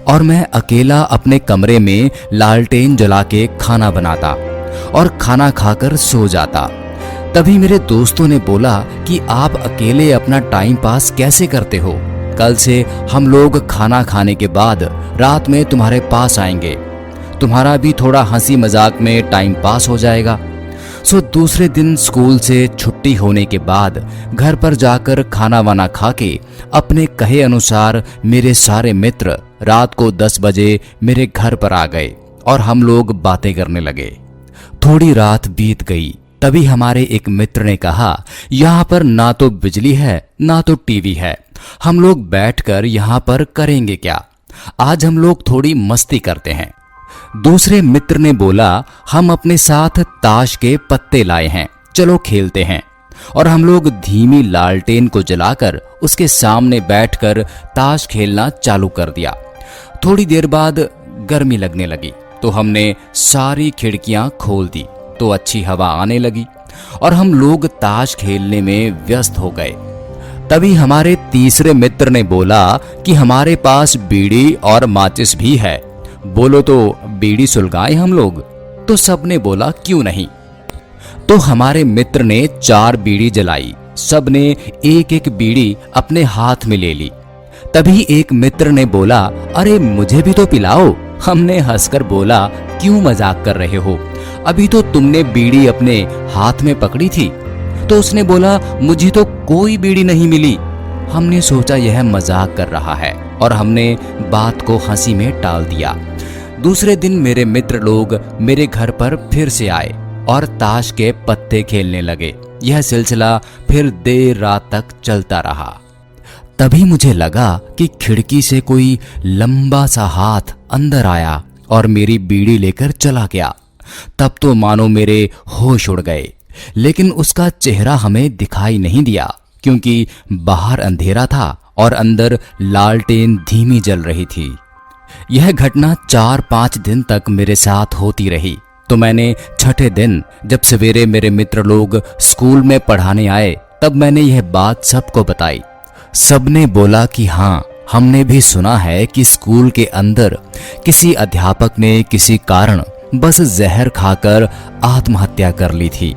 और मैं अकेला अपने कमरे में लालटेन जला के खाना बनाता और खाना खाकर सो जाता। तभी मेरे दोस्तों ने बोला कि आप अकेले अपना टाइम पास कैसे करते हो? कल से हम लोग खाना खाने के बाद रात में तुम्हारे पास आएंगे, तुम्हारा भी थोड़ा हंसी मजाक में टाइम पास हो जाएगा। सो दूसरे दिन स्कूल से छुट्टी होने के बाद घर पर जाकर खाना वाना खा के अपने कहे अनुसार मेरे सारे मित्र रात को 10 बजे मेरे घर पर आ गए और हम लोग बातें करने लगे। थोड़ी रात बीत गई, तभी हमारे एक मित्र ने कहा, यहाँ पर ना तो बिजली है ना तो टीवी है, हम लोग बैठकर यहाँ पर करेंगे क्या? आज हम लोग थोड़ी मस्ती करते हैं। दूसरे मित्र ने बोला, हम अपने साथ ताश के पत्ते लाए हैं, चलो खेलते हैं। और हम लोग धीमी लालटेन को जलाकर उसके सामने बैठकर ताश खेलना चालू कर दिया। थोड़ी देर बाद गर्मी लगने लगी तो हमने सारी खिड़कियां खोल दी तो अच्छी हवा आने लगी और हम लोग ताश खेलने में व्यस्त हो गए। तभी हमारे तीसरे मित्र ने बोला कि हमारे पास बीड़ी और माचिस भी है, बोलो तो बीड़ी सुलगाएं हम लोग। तो सबने बोला क्यों नहीं। तो हमारे मित्र ने 4 बीड़ी जलाई, सबने एक एक बीड़ी अपने हाथ में ले ली। तभी एक मित्र ने बोला, अरे मुझे भी तो पिलाओ। हमने हंसकर बोला, क्यों मजाक कर रहे हो, अभी तो तुमने बीड़ी अपने हाथ में पकड़ी थी। तो उसने बोला, मुझे तो कोई बीड़ी नहीं मिली। हमने सोचा यह मजाक कर रहा है और हमने बात को हंसी में टाल दिया। दूसरे दिन मेरे मित्र लोग मेरे घर पर फिर से आए और ताश के पत्ते खेलने लगे। यह सिलसिला फिर देर रात तक चलता रहा। तभी मुझे लगा कि खिड़की से कोई लंबा सा हाथ अंदर आया और मेरी बीड़ी लेकर चला गया। तब तो मानो मेरे होश उड़ गए, लेकिन उसका चेहरा हमें दिखाई नहीं दिया क्योंकि बाहर अंधेरा था और अंदर लालटेन धीमी जल रही थी। यह घटना 4-5 दिन तक मेरे साथ होती रही। तो मैंने छठे दिन जब सवेरे मेरे मित्र लोग स्कूल में पढ़ाने आए तब मैंने यह बात सबको बताई। सबने बोला कि हाँ, हमने भी सुना है कि स्कूल के अंदर किसी अध्यापक ने किसी कारण बस जहर खाकर आत्महत्या कर ली थी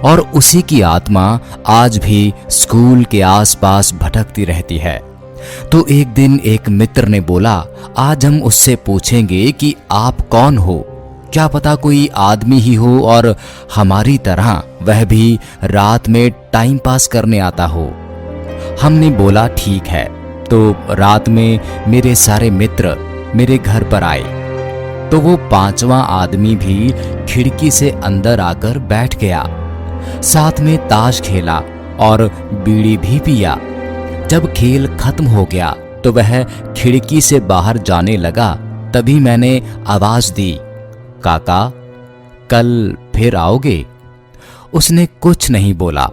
और उसी की आत्मा आज भी स्कूल के आसपास भटकती रहती है। तो एक दिन एक मित्र ने बोला, आज हम उससे पूछेंगे कि आप कौन हो, क्या पता कोई आदमी ही हो और हमारी तरह वह भी रात में टाइम पास करने आता हो। हमने बोला ठीक है। तो रात में मेरे सारे मित्र मेरे घर पर आए तो वो 5वां आदमी भी खिड़की से अंदर आकर बैठ गया। साथ में ताश खेला और बीड़ी भी पिया। जब खेल खत्म हो गया तो वह खिड़की से बाहर जाने लगा। तभी मैंने आवाज दी, काका कल फिर आओगे? उसने कुछ नहीं बोला।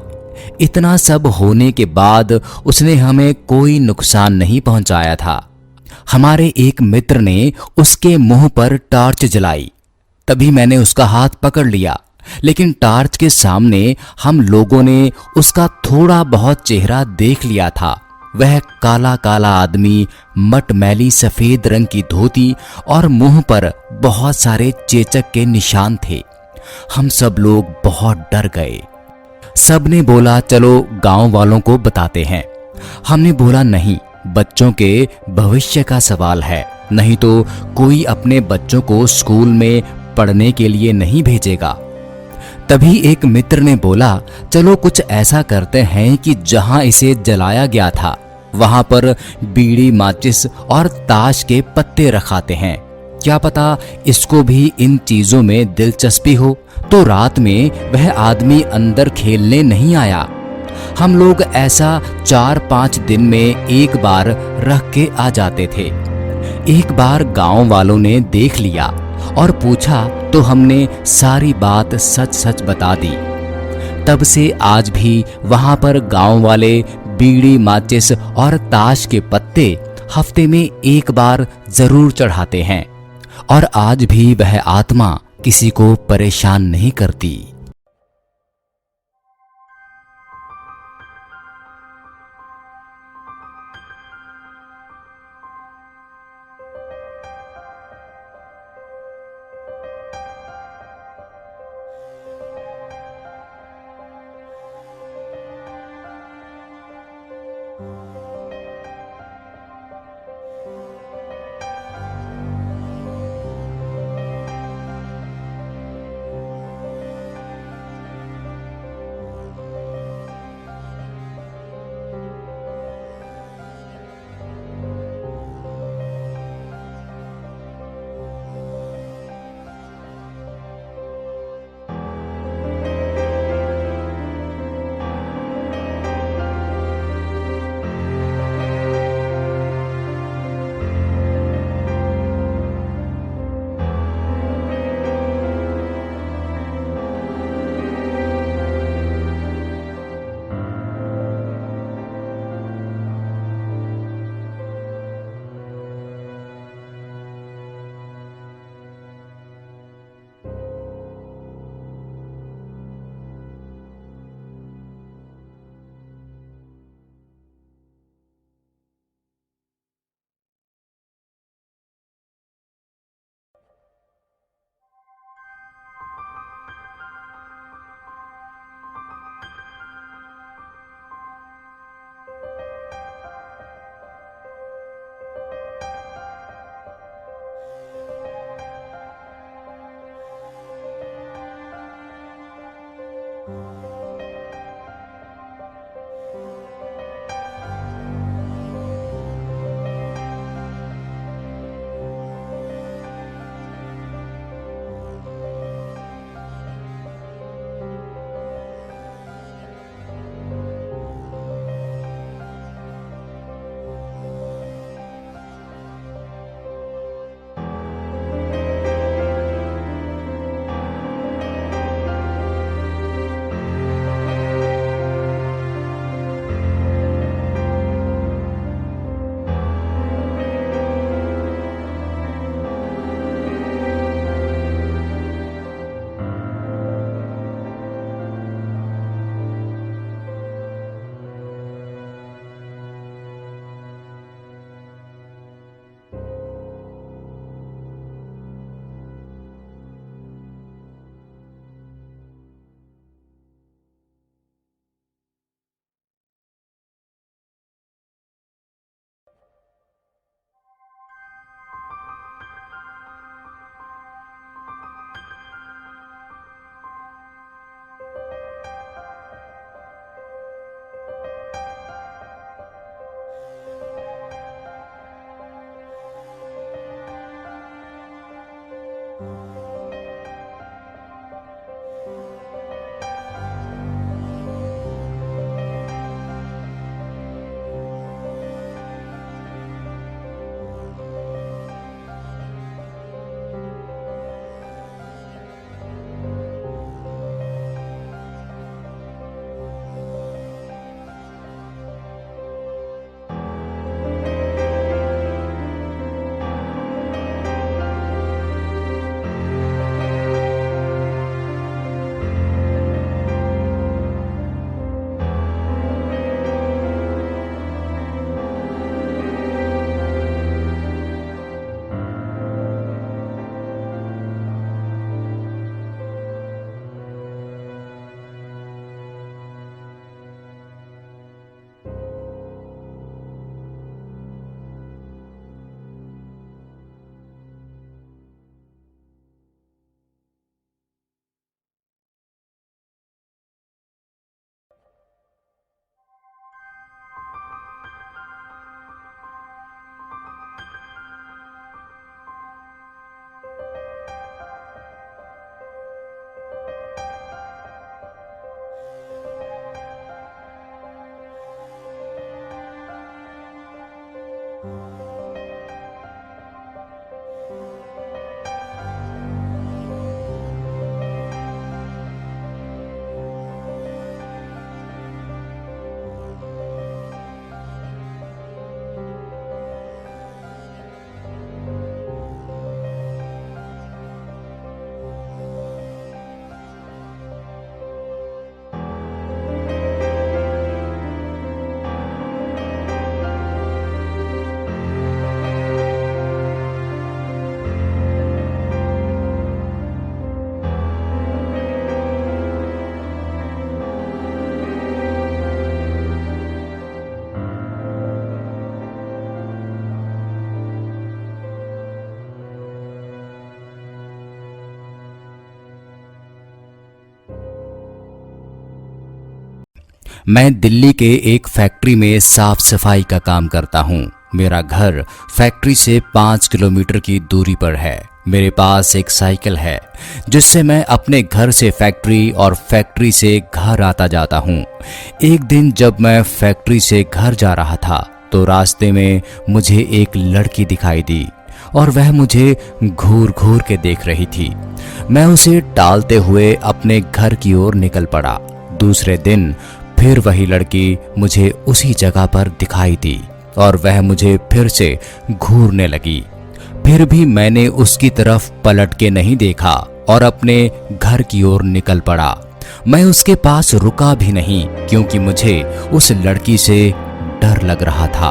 इतना सब होने के बाद उसने हमें कोई नुकसान नहीं पहुंचाया था। हमारे एक मित्र ने उसके मुंह पर टॉर्च जलाई। तभी मैंने उसका हाथ पकड़ लिया, लेकिन टॉर्च के सामने हम लोगों ने उसका थोड़ा बहुत चेहरा देख लिया था। वह काला काला आदमी, मटमैली सफेद रंग की धोती और मुंह पर बहुत सारे चेचक के निशान थे। हम सब लोग बहुत डर गए। सबने बोला चलो गांव वालों को बताते हैं। हमने बोला नहीं, बच्चों के भविष्य का सवाल है, नहीं तो कोई अपने बच्चों को स्कूल में पढ़ने के लिए नहीं भेजेगा। तभी एक मित्र ने बोला, चलो कुछ ऐसा करते हैं कि जहां इसे जलाया गया था वहां पर बीड़ी, माचिस और ताश के पत्ते रखाते हैं, क्या पता इसको भी इन चीजों में दिलचस्पी हो तो रात में वह आदमी अंदर खेलने नहीं आया। हम लोग ऐसा 4-5 दिन में एक बार रख के आ जाते थे। एक बार गांव वालों ने देख लिया और पूछा तो हमने सारी बात सच सच बता दी। तब से आज भी वहां पर गांव वाले बीड़ी, माचिस और ताश के पत्ते हफ्ते में एक बार जरूर चढ़ाते हैं और आज भी वह आत्मा किसी को परेशान नहीं करती। मैं दिल्ली के एक फैक्ट्री में साफ सफाई का काम करता हूँ। मेरा घर फैक्ट्री से 5 किलोमीटर की दूरी पर है। मेरे पास एक साइकिल है जिससे मैं अपने घर से फैक्ट्री और फैक्ट्री से घर आता जाता हूँ। एक दिन जब मैं फैक्ट्री से घर जा रहा था तो रास्ते में मुझे एक लड़की दिखाई दी और वह मुझे घूर घूर के देख रही थी। मैं उसे टालते हुए अपने घर की ओर निकल पड़ा। दूसरे दिन फिर वही लड़की मुझे उसी जगह पर दिखाई दी और वह मुझे फिर से घूरने लगी। फिर भी मैंने उसकी तरफ पलट के नहीं देखा और अपने घर की ओर निकल पड़ा। मैं उसके पास रुका भी नहीं क्योंकि मुझे उस लड़की से डर लग रहा था।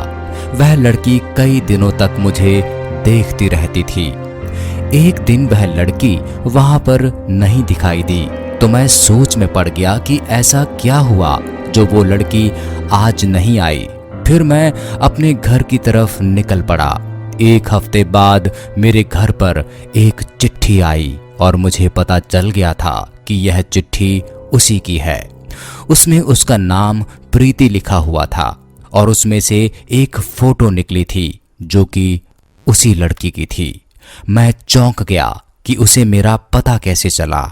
वह लड़की कई दिनों तक मुझे देखती रहती थी। एक दिन वह लड़की वहां पर नहीं दिखाई दी तो मैं सोच में पड़ गया कि ऐसा क्या हुआ जो वो लड़की आज नहीं आई। फिर मैं अपने घर की तरफ निकल पड़ा। एक हफ्ते बाद मेरे घर पर एक चिट्ठी आई और मुझे पता चल गया था कि यह चिट्ठी उसी की है। उसमें उसका नाम प्रीति लिखा हुआ था और उसमें से एक फोटो निकली थी जो कि उसी लड़की की थी। मैं चौंक गया कि उसे मेरा पता कैसे चला।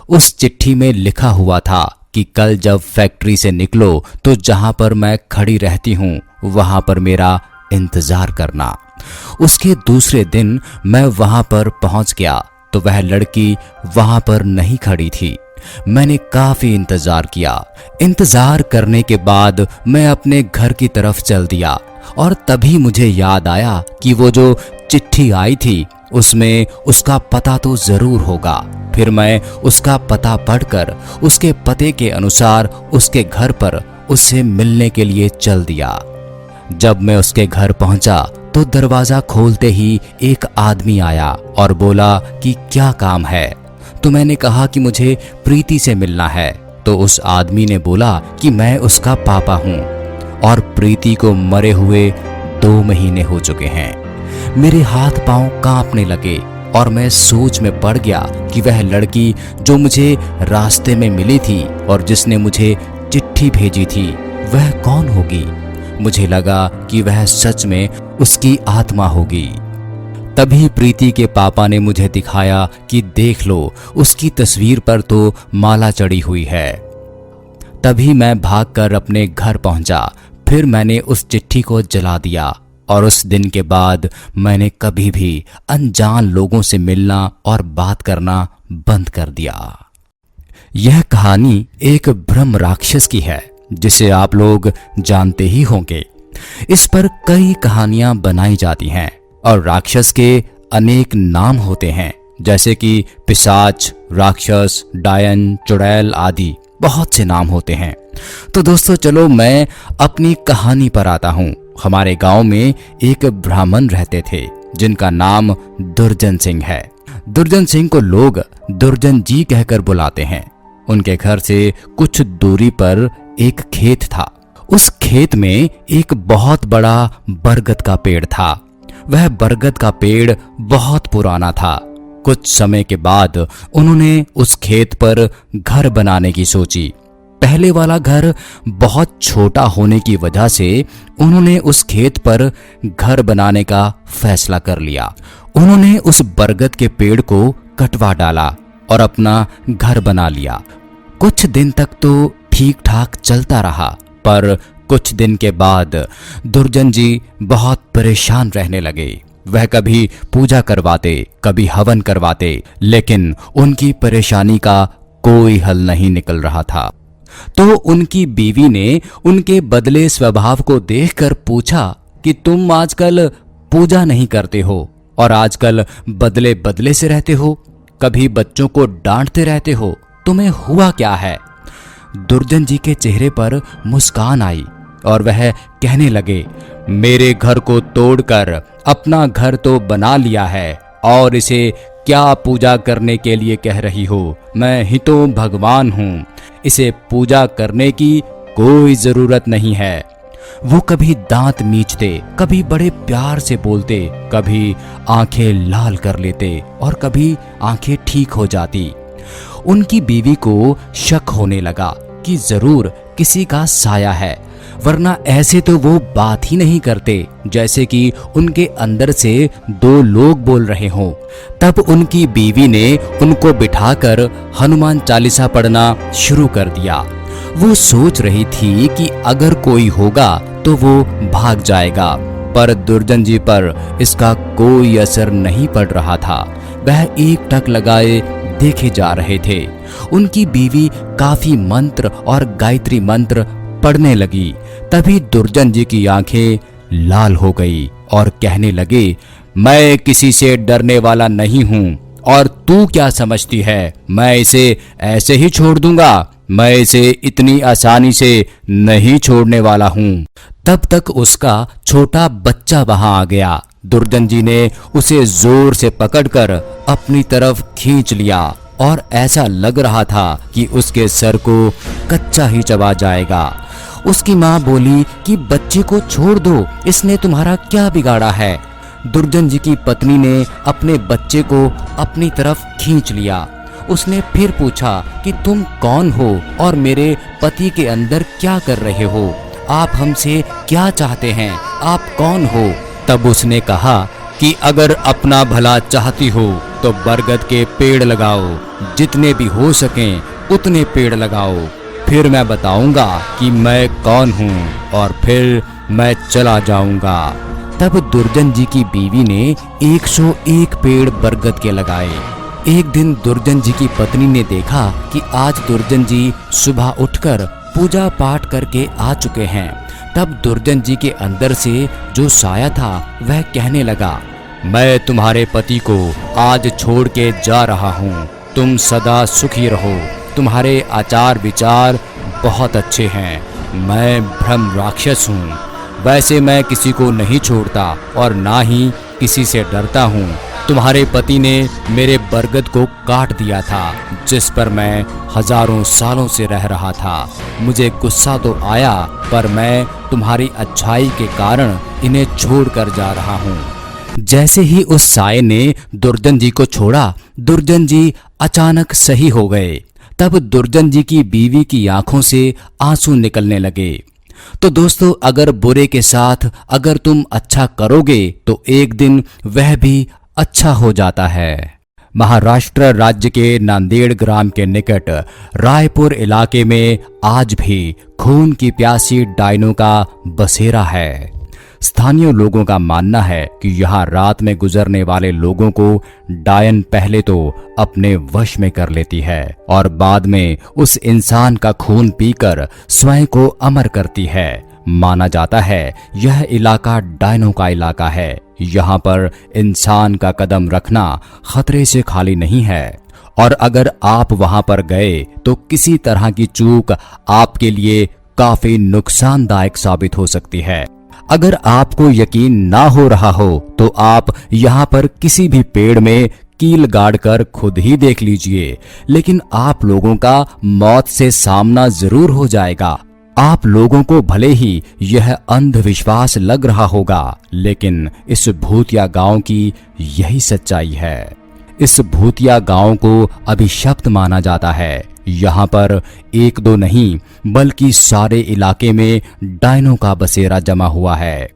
उस चिट्ठी में लिखा हुआ था कि कल जब फैक्ट्री से निकलो तो जहां पर मैं खड़ी रहती हूं वहां पर मेरा इंतजार करना। उसके दूसरे दिन मैं वहां पर पहुंच गया तो वह लड़की वहां पर नहीं खड़ी थी। मैंने काफी इंतजार किया। इंतजार करने के बाद मैं अपने घर की तरफ चल दिया और तभी मुझे याद आया कि वो जो चिट्ठी आई थी उसमें उसका पता तो जरूर होगा। फिर मैं उसका पता पढ़कर उसके पते के अनुसार उसके घर पर उससे मिलने के लिए चल दिया। जब मैं उसके घर पहुंचा तो दरवाजा खोलते ही एक आदमी आया और बोला कि क्या काम है। तो मैंने कहा कि मुझे प्रीति से मिलना है। तो उस आदमी ने बोला कि मैं उसका पापा हूं और प्रीति को मरे हुए 2 महीने हो चुके हैं। मेरे हाथ पांव कांपने लगे और मैं सोच में पड़ गया कि वह लड़की जो मुझे रास्ते में मिली थी और जिसने मुझे चिट्ठी भेजी थी वह कौन होगी। मुझे लगा कि वह सच में उसकी आत्मा होगी। तभी प्रीति के पापा ने मुझे दिखाया कि देख लो, उसकी तस्वीर पर तो माला चढ़ी हुई है। तभी मैं भागकर अपने घर पहुंचा। फिर मैंने उस चिट्ठी को जला दिया और उस दिन के बाद मैंने कभी भी अनजान लोगों से मिलना और बात करना बंद कर दिया। यह कहानी एक ब्रह्म राक्षस की है, जिसे आप लोग जानते ही होंगे। इस पर कई कहानियां बनाई जाती हैं और राक्षस के अनेक नाम होते हैं, जैसे कि पिशाच, राक्षस, डायन, चुड़ैल आदि बहुत से नाम होते हैं। तो दोस्तों चलो मैं अपनी कहानी पर आता हूँ। हमारे गांव में एक ब्राह्मण रहते थे जिनका नाम दुर्जन सिंह है। दुर्जन सिंह को लोग दुर्जन जी कहकर बुलाते हैं। उनके घर से कुछ दूरी पर एक खेत था। उस खेत में एक बहुत बड़ा बरगद का पेड़ था। वह बरगद का पेड़ बहुत पुराना था। कुछ समय के बाद उन्होंने उस खेत पर घर बनाने की सोची। पहले वाला घर बहुत छोटा होने की वजह से उन्होंने उस खेत पर घर बनाने का फैसला कर लिया। उन्होंने उस बरगद के पेड़ को कटवा डाला और अपना घर बना लिया। कुछ दिन तक तो ठीक ठाक चलता रहा, पर कुछ दिन के बाद दुर्जन जी बहुत परेशान रहने लगे। वह कभी पूजा करवाते, कभी हवन करवाते, लेकिन उनकी परेशानी का कोई हल नहीं निकल रहा था। तो उनकी बीवी ने उनके बदले स्वभाव को देखकर पूछा कि तुम आजकल पूजा नहीं करते हो और आजकल बदले बदले से रहते हो, कभी बच्चों को डांटते रहते हो, तुम्हें हुआ क्या है? दुर्जन जी के चेहरे पर मुस्कान आई और वह कहने लगे, मेरे घर को तोड़कर अपना घर तो बना लिया है और इसे क्या पूजा करने के लिए कह रही हो? मैं ही तो भगवान हूँ, इसे पूजा करने की कोई जरूरत नहीं है। वो कभी दांत मींचते, कभी बड़े प्यार से बोलते, कभी आंखें लाल कर लेते और कभी आंखें ठीक हो जाती। उनकी बीवी को शक होने लगा कि जरूर किसी का साया है, वरना ऐसे तो वो बात ही नहीं करते जैसे कि उनके अंदर से दो लोग बोल रहे हों। तब उनकी बीवी ने उनको बिठाकर हनुमान चालीसा पढ़ना शुरू कर दिया। वो सोच रही थी कि अगर कोई होगा तो वो भाग जाएगा, पर दुर्जन जी पर इसका कोई असर नहीं पड़ रहा था। वह एक टक लगाए देखे जा रहे थे। उनकी बीवी काफी मंत्र और गायत्री मंत्र पढ़ने लगी। तभी दुर्जन जी की आंखें लाल हो गई और कहने लगे, मैं किसी से डरने वाला नहीं हूं और तू क्या समझती है मैं इसे ऐसे ही छोड़ दूंगा? मैं इसे इतनी आसानी से नहीं छोड़ने वाला हूं। तब तक उसका छोटा बच्चा वहां आ गया। दुर्जन जी ने उसे जोर से पकड़कर अपनी तरफ खींच लिया और ऐसा लग रहा था कि उसके सर को कच्चा ही चबा जाएगा। उसकी माँ बोली कि बच्चे को छोड़ दो, इसने तुम्हारा क्या बिगाड़ा है? दुर्जन जी की पत्नी ने अपने बच्चे को अपनी तरफ खींच लिया। उसने फिर पूछा कि तुम कौन हो और मेरे पति के अंदर क्या कर रहे हो? आप हमसे क्या चाहते हैं? आप कौन हो? तब उसने कहा कि अगर अपना भला चाहती हो तो बरगद के पेड़ लगाओ, जितने भी हो सकें उतने पेड़ लगाओ, फिर मैं बताऊंगा कि मैं कौन हूँ और फिर मैं चला जाऊंगा। तब दुर्जन जी की बीवी ने 101 पेड़ बरगद के लगाए। एक दिन दुर्जन जी की पत्नी ने देखा कि आज दुर्जन जी सुबह उठकर पूजा पाठ करके आ चुके हैं। तब दुर्जन जी के अंदर से जो साया था वह कहने लगा, मैं तुम्हारे पति को आज छोड़ के जा रहा हूँ, तुम सदा सुखी रहो, तुम्हारे आचार विचार बहुत अच्छे हैं। मैं ब्रह्म राक्षस हूँ, वैसे मैं किसी को नहीं छोड़ता और ना ही किसी से डरता हूँ। तुम्हारे पति ने मेरे बरगद को काट दिया था जिस पर मैं हजारों सालों से रह रहा था। मुझे गुस्सा तो आया, पर मैं तुम्हारी अच्छाई के कारण इन्हें छोड़कर जा रहा हूँ। जैसे ही उस साये ने दुर्जन जी को छोड़ा, दुर्जन जी अचानक सही हो गए। तब दुर्जन जी की बीवी की आंखों से आंसू निकलने लगे। तो दोस्तों, अगर बुरे के साथ अगर तुम अच्छा करोगे तो एक दिन वह भी अच्छा हो जाता है। महाराष्ट्र राज्य के नांदेड़ ग्राम के निकट रायपुर इलाके में आज भी खून की प्यासी डायनों का बसेरा है। स्थानीय लोगों का मानना है कि यहाँ रात में गुजरने वाले लोगों को डायन पहले तो अपने वश में कर लेती है और बाद में उस इंसान का खून पीकर स्वयं को अमर करती है। माना जाता है यह इलाका डायनों का इलाका है। यहाँ पर इंसान का कदम रखना खतरे से खाली नहीं है और अगर आप वहां पर गए तो किसी तरह की चूक आपके लिए काफी नुकसानदायक साबित हो सकती है। अगर आपको यकीन ना हो रहा हो तो आप यहाँ पर किसी भी पेड़ में कील गाड़कर खुद ही देख लीजिए, लेकिन आप लोगों का मौत से सामना जरूर हो जाएगा। आप लोगों को भले ही यह अंधविश्वास लग रहा होगा, लेकिन इस भूतिया गांव की यही सच्चाई है। इस भूतिया गांव को अभिशप्त माना जाता है। यहाँ पर एक दो नहीं बल्कि सारे इलाके में डायनों का बसेरा जमा हुआ है।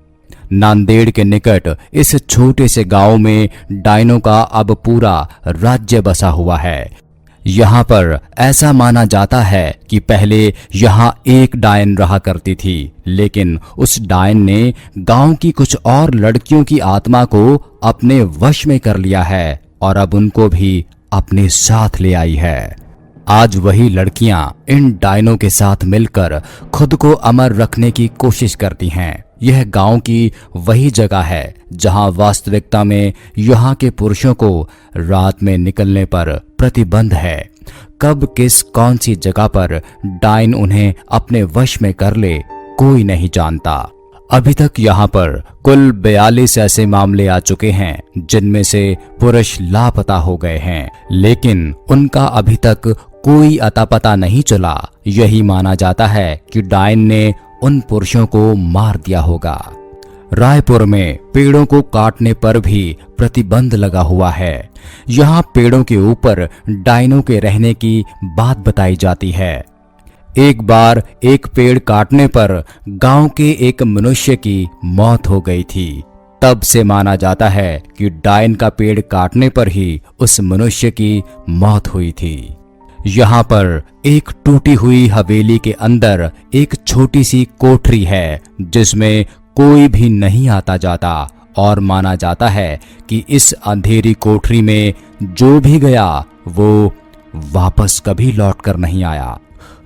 नांदेड़ के निकट इस छोटे से गांव में डायनों का अब पूरा राज्य बसा हुआ है। यहाँ पर ऐसा माना जाता है कि पहले यहाँ एक डायन रहा करती थी, लेकिन उस डायन ने गांव की कुछ और लड़कियों की आत्मा को अपने वश में कर लिया है और अब उनको भी अपने साथ ले आई है। आज वही लड़कियां इन डायनों के साथ मिलकर खुद को अमर रखने की कोशिश करती हैं। यह गांव की वही जगह है जहां वास्तविकता में यहाँ के पुरुषों को रात में निकलने पर प्रतिबंध है। कब किस कौन सी जगह पर डायन उन्हें अपने वश में कर ले कोई नहीं जानता। अभी तक यहाँ पर कुल 42 ऐसे मामले आ चुके हैं जिनमें से पुरुष लापता हो गए हैं, लेकिन उनका अभी तक कोई अता पता नहीं चला। यही माना जाता है कि डायन ने उन पुरुषों को मार दिया होगा। रायपुर में पेड़ों को काटने पर भी प्रतिबंध लगा हुआ है। यहाँ पेड़ों के ऊपर डायनों के रहने की बात बताई जाती है। एक बार एक पेड़ काटने पर गांव के एक मनुष्य की मौत हो गई थी। तब से माना जाता है कि डायन का पेड़ काटने पर ही उस मनुष्य की मौत हुई थी। यहाँ पर एक टूटी हुई हवेली के अंदर एक छोटी सी कोठरी है जिसमें कोई भी नहीं आता जाता और माना जाता है कि इस अंधेरी कोठरी में जो भी गया वो वापस कभी लौटकर नहीं आया।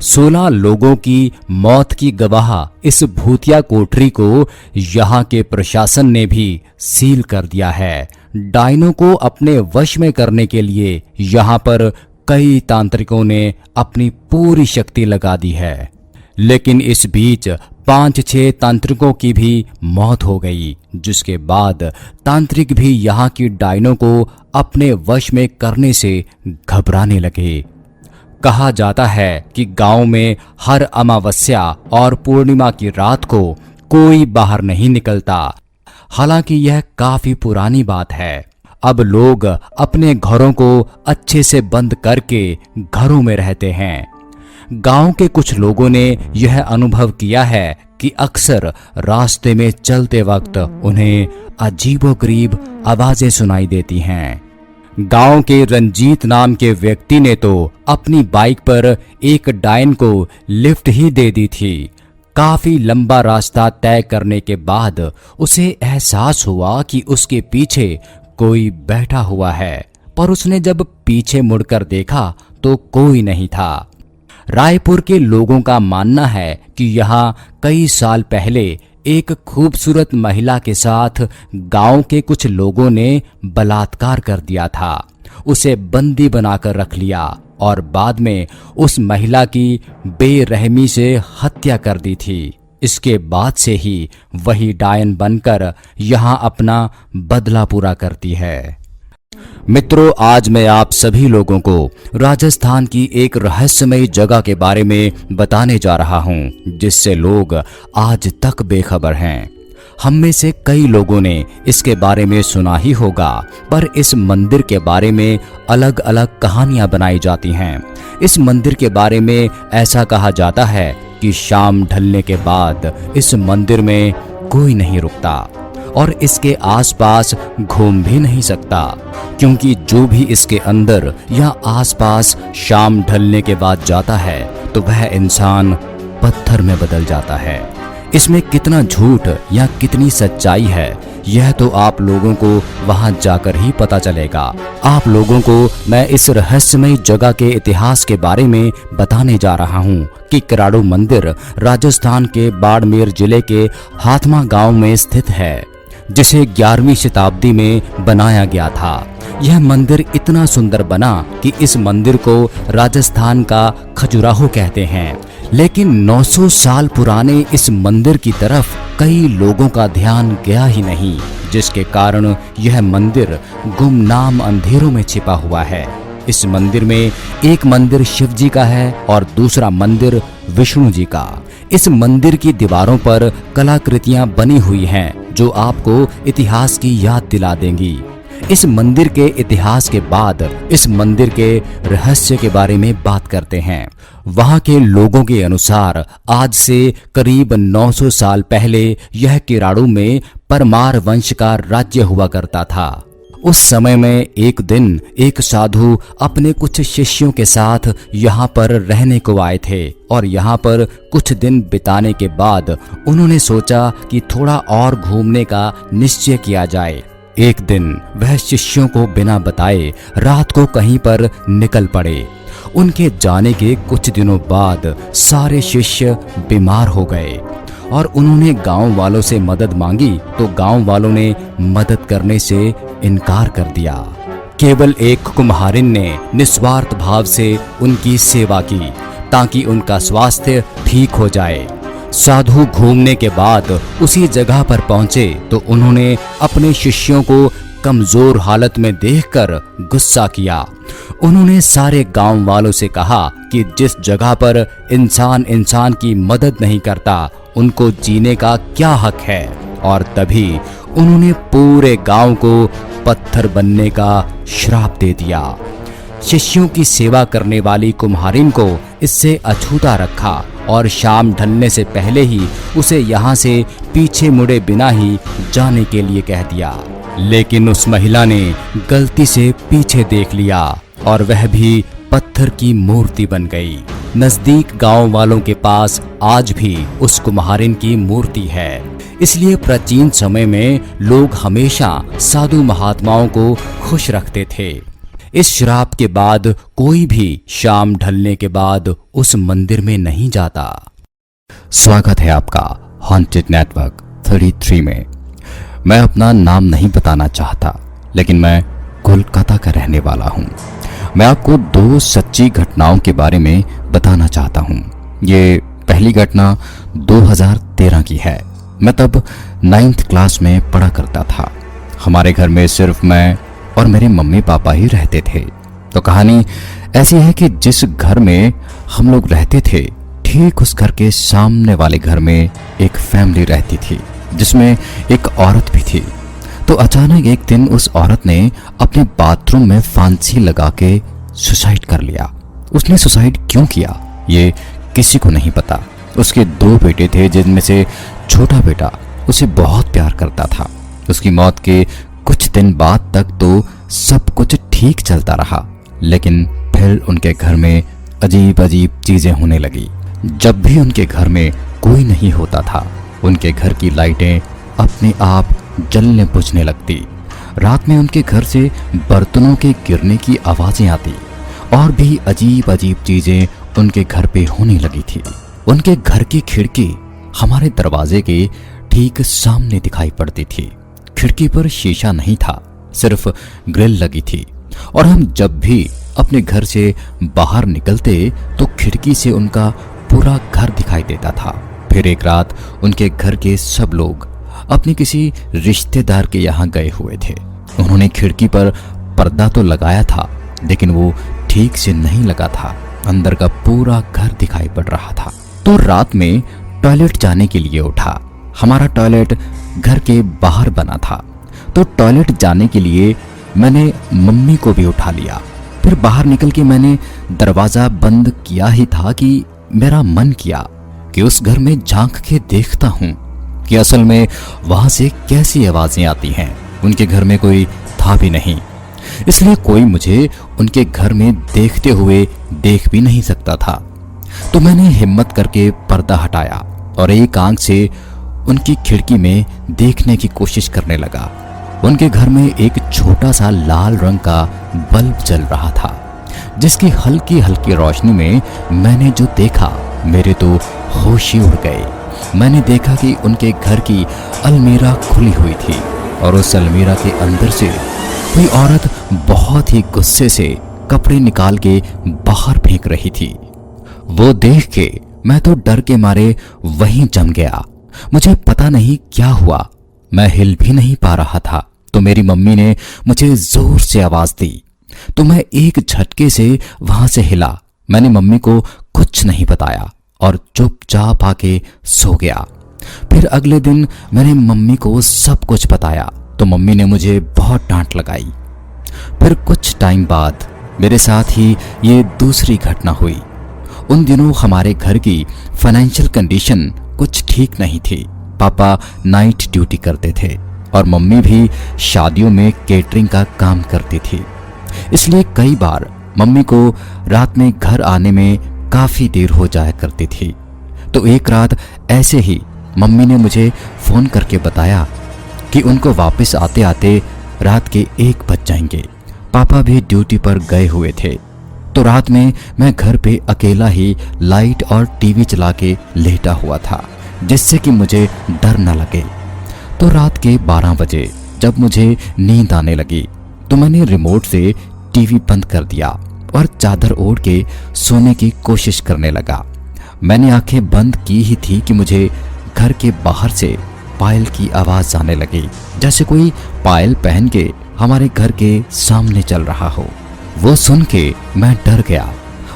16 लोगों की मौत की गवाह इस भूतिया कोठरी को यहाँ के प्रशासन ने भी सील कर दिया है। डायनों को अपने वश में करने के लिए यहाँ पर कई तांत्रिकों ने अपनी पूरी शक्ति लगा दी है, लेकिन इस बीच 5-6 तांत्रिकों की भी मौत हो गई, जिसके बाद तांत्रिक भी यहाँ की डायनों को अपने वश में करने से घबराने लगे। कहा जाता है कि गांव में हर अमावस्या और पूर्णिमा की रात को कोई बाहर नहीं निकलता। हालांकि यह काफी पुरानी बात है। अब लोग अपने घरों को अच्छे से बंद करके घरों में रहते हैं। गांव के कुछ लोगों ने यह अनुभव किया है कि अक्सर रास्ते में चलते वक्त उन्हें अजीबोगरीब आवाजें सुनाई देती हैं। गांव के रंजीत नाम के व्यक्ति ने तो अपनी बाइक पर एक डायन को लिफ्ट ही दे दी थी। काफी लंबा रास्ता तय करने के बाद उसे एहसास हुआ कि उसके पीछे कोई बैठा हुआ है, पर उसने जब पीछे मुड़कर देखा तो कोई नहीं था। रायपुर के लोगों का मानना है कि यहाँ कई साल पहले एक खूबसूरत महिला के साथ गांव के कुछ लोगों ने बलात्कार कर दिया था। उसे बंदी बनाकर रख लिया और बाद में उस महिला की बेरहमी से हत्या कर दी थी। इसके बाद से ही वही डायन बनकर यहाँ अपना बदला पूरा करती है। मित्रों, आज मैं आप सभी लोगों को राजस्थान की एक रहस्यमयी जगह के बारे में बताने जा रहा हूँ, जिससे लोग आज तक बेखबर हैं। हम में से कई लोगों ने इसके बारे में सुना ही होगा, पर इस मंदिर के बारे में अलग अलग कहानियां बनाई जाती हैं। इस मंदिर के बारे में ऐसा कहा जाता है कि शाम ढलने के बाद इस मंदिर में कोई नहीं रुकता और इसके आसपास घूम भी नहीं सकता, क्योंकि जो भी इसके अंदर या आसपास शाम ढलने के बाद जाता है तो वह इंसान पत्थर में बदल जाता है। इसमें कितना झूठ या कितनी सच्चाई है, यह तो आप लोगों को वहां जाकर ही पता चलेगा। आप लोगों को मैं इस रहस्यमय जगह के इतिहास के बारे में बताने जा रहा हूं कि किराड़ू मंदिर राजस्थान के बाड़मेर जिले के हाथमा गांव में स्थित है, जिसे 11वीं शताब्दी में बनाया गया था। यह मंदिर इतना सुंदर बना कि इस मंदिर को राजस्थान का खजुराहो कहते हैं। लेकिन 900 साल पुराने इस मंदिर की तरफ कई लोगों का ध्यान गया ही नहीं, जिसके कारण यह मंदिर गुमनाम अंधेरों में छिपा हुआ है। इस मंदिर में एक मंदिर शिव जी का है और दूसरा मंदिर विष्णु जी का। इस मंदिर की दीवारों पर कलाकृतियां बनी हुई हैं जो आपको इतिहास की याद दिला देंगी। इस मंदिर के इतिहास के बाद इस मंदिर के रहस्य के बारे में बात करते हैं। वहां के लोगों के अनुसार आज से करीब 900 साल पहले यह किराड़ू में परमार वंश का राज्य हुआ करता था। उस समय में एक दिन एक साधु अपने कुछ शिष्यों के साथ यहाँ पर रहने को आए थे और यहाँ पर कुछ दिन बिताने के बाद उन्होंने सोचा कि थोड़ा और घूमने का निश्चय किया जाए। एक दिन वह शिष्यों को बिना बताए रात को कहीं पर निकल पड़े। उनके जाने के कुछ दिनों बाद सारे शिष्य बीमार हो गए और उन्होंने गांव वालों से मदद मांगी तो गांव वालों ने मदद करने से इनकार कर दिया। केवल एक कुम्हारिन ने निस्वार्थ भाव से उनकी सेवा की ताकि उनका स्वास्थ्य ठीक हो जाए। साधु घूमने के बाद उसी जगह पर पहुंचे तो उन्होंने अपने शिष्यों को कमजोर हालत में देखकर गुस्सा किया। उन्होंने सारे गांव वालों से कहा कि जिस जगह पर इंसान इंसान की मदद नहीं करता उनको जीने का क्या हक है, और तभी उन्होंने पूरे गांव को पत्थर बनने का श्राप दे दिया। शिष्यों की सेवा करने वाली कुम्हारिन को इससे अछूता रखा और शाम ढलने से पहले ही उसे यहाँ से पीछे मुड़े बिना ही जाने के लिए कह दिया। लेकिन उस महिला ने गलती से पीछे देख लिया और वह भी पत्थर की मूर्ति बन गई। नजदीक गांव वालों के पास आज भी उस कुम्हारिन की मूर्ति है। इसलिए प्राचीन समय में लोग हमेशा साधु महात्माओं को खुश रखते थे। इस श्राप के बाद कोई भी शाम ढलने के बाद उस मंदिर में नहीं जाता। स्वागत है आपका हॉन्टेड नेटवर्क 33 में। मैं अपना नाम नहीं बताना चाहता, लेकिन मैं कोलकाता का रहने वाला हूं। मैं आपको 2 सच्ची घटनाओं के बारे में बताना चाहता हूं। ये पहली घटना 2013 की है। मैं तब 9th क्लास में पढ़ा करता था। हमारे घर में सिर्फ मैं और मेरे मम्मी पापा ही रहते थे। तो कहानी ऐसी है कि जिस घर में हम लोग रहते थे, ठीक उस घर के सामने वाले घर में एक फैमिली रहती थी जिसमें एक औरत भी थी। तो अचानक एक दिन उस औरत ने अपने बाथरूम में फांसी लगा के सुसाइड कर लिया। उसने सुसाइड क्यों किया ये किसी को नहीं पता। उसके 2 बेटे थे जिनमें से छोटा बेटा उसे बहुत प्यार करता था। उसकी मौत के कुछ दिन बाद तक तो सब कुछ ठीक चलता रहा, लेकिन फिर उनके घर में अजीब अजीब चीजें होने लगी। जब भी उनके घर में कोई नहीं होता था, उनके घर की लाइटें अपने आप जलने बुझने लगती। रात में उनके घर से बर्तनों के गिरने की आवाजें आती और भी अजीब अजीब चीजें उनके घर पे होने लगी थी। उनके घर की खिड़की हमारे दरवाजे के ठीक सामने दिखाई पड़ती थी। खिड़की पर शीशा नहीं था, सिर्फ ग्रिल लगी थी और हम जब भी अपने घर से बाहर निकलते तो खिड़की से उनका पूरा घर दिखाई देता था। फिर एक रात उनके घर के सब लोग अपने किसी रिश्तेदार के यहाँ गए हुए थे। उन्होंने खिड़की पर पर्दा तो लगाया था, लेकिन वो ठीक से नहीं लगा था। अंदर का पूरा घर दिखाई पड़ रहा था। तो रात में टॉयलेट जाने के लिए उठा। हमारा टॉयलेट घर के बाहर बना था, तो टॉयलेट जाने के लिए मैंने मम्मी को भी उठा लिया। फिर बाहर निकल के मैंने दरवाजा बंद किया ही था कि मेरा मन किया कि उस घर में झांक के देखता हूँ कि असल में वहां से कैसी आवाजें आती हैं। उनके घर में कोई था भी नहीं, इसलिए कोई मुझे उनके घर में देखते हुए देख भी नहीं सकता था। तो मैंने हिम्मत करके पर्दा हटाया और एक आंख से उनकी खिड़की में देखने की कोशिश करने लगा। उनके घर में एक छोटा सा लाल रंग का बल्ब जल रहा था, जिसकी हल्की हल्की रोशनी में मैंने जो देखा मेरे तो होश ही उड़ गए। मैंने देखा कि उनके घर की अलमीरा खुली हुई थी और उस अलमीरा के अंदर से कोई औरत बहुत ही गुस्से से कपड़े निकाल के बाहर फेंक रही थी। वो देख के मैं तो डर के मारे वहीं जम गया। मुझे पता नहीं क्या हुआ, मैं हिल भी नहीं पा रहा था। तो मेरी मम्मी ने मुझे जोर से आवाज दी तो मैं एक झटके से वहां से हिला। मैंने मम्मी को कुछ नहीं बताया और चुपचाप आके सो गया। फिर अगले दिन मैंने मम्मी को सब कुछ बताया तो मम्मी ने मुझे बहुत डांट लगाई। फिर कुछ टाइम बाद मेरे साथ ही ये दूसरी घटना हुई। उन दिनों हमारे घर की फाइनेंशियल कंडीशन कुछ ठीक नहीं थी। पापा नाइट ड्यूटी करते थे और मम्मी भी शादियों में केटरिंग का काम करती थी, इसलिए कई बार मम्मी को रात में घर आने में काफी देर हो जाया करती थी। तो एक रात ऐसे ही मम्मी ने मुझे फोन करके बताया कि उनको वापस आते आते रात के 1 बज जाएंगे। पापा भी ड्यूटी पर गए हुए थे। तो रात में मैं घर पे अकेला ही लाइट और टीवी चला के लेटा हुआ था, जिससे कि मुझे डर न लगे। तो रात के 12 बजे जब मुझे नींद आने लगी तो मैंने रिमोट से टीवी बंद कर दिया और चादर ओढ़ के सोने की कोशिश करने लगा। मैंने आंखें बंद की ही थी कि मुझे घर के बाहर से पायल की आवाज आने लगी, जैसे कोई पायल पहन के हमारे घर के सामने चल रहा हो। वो सुन के मैं डर गया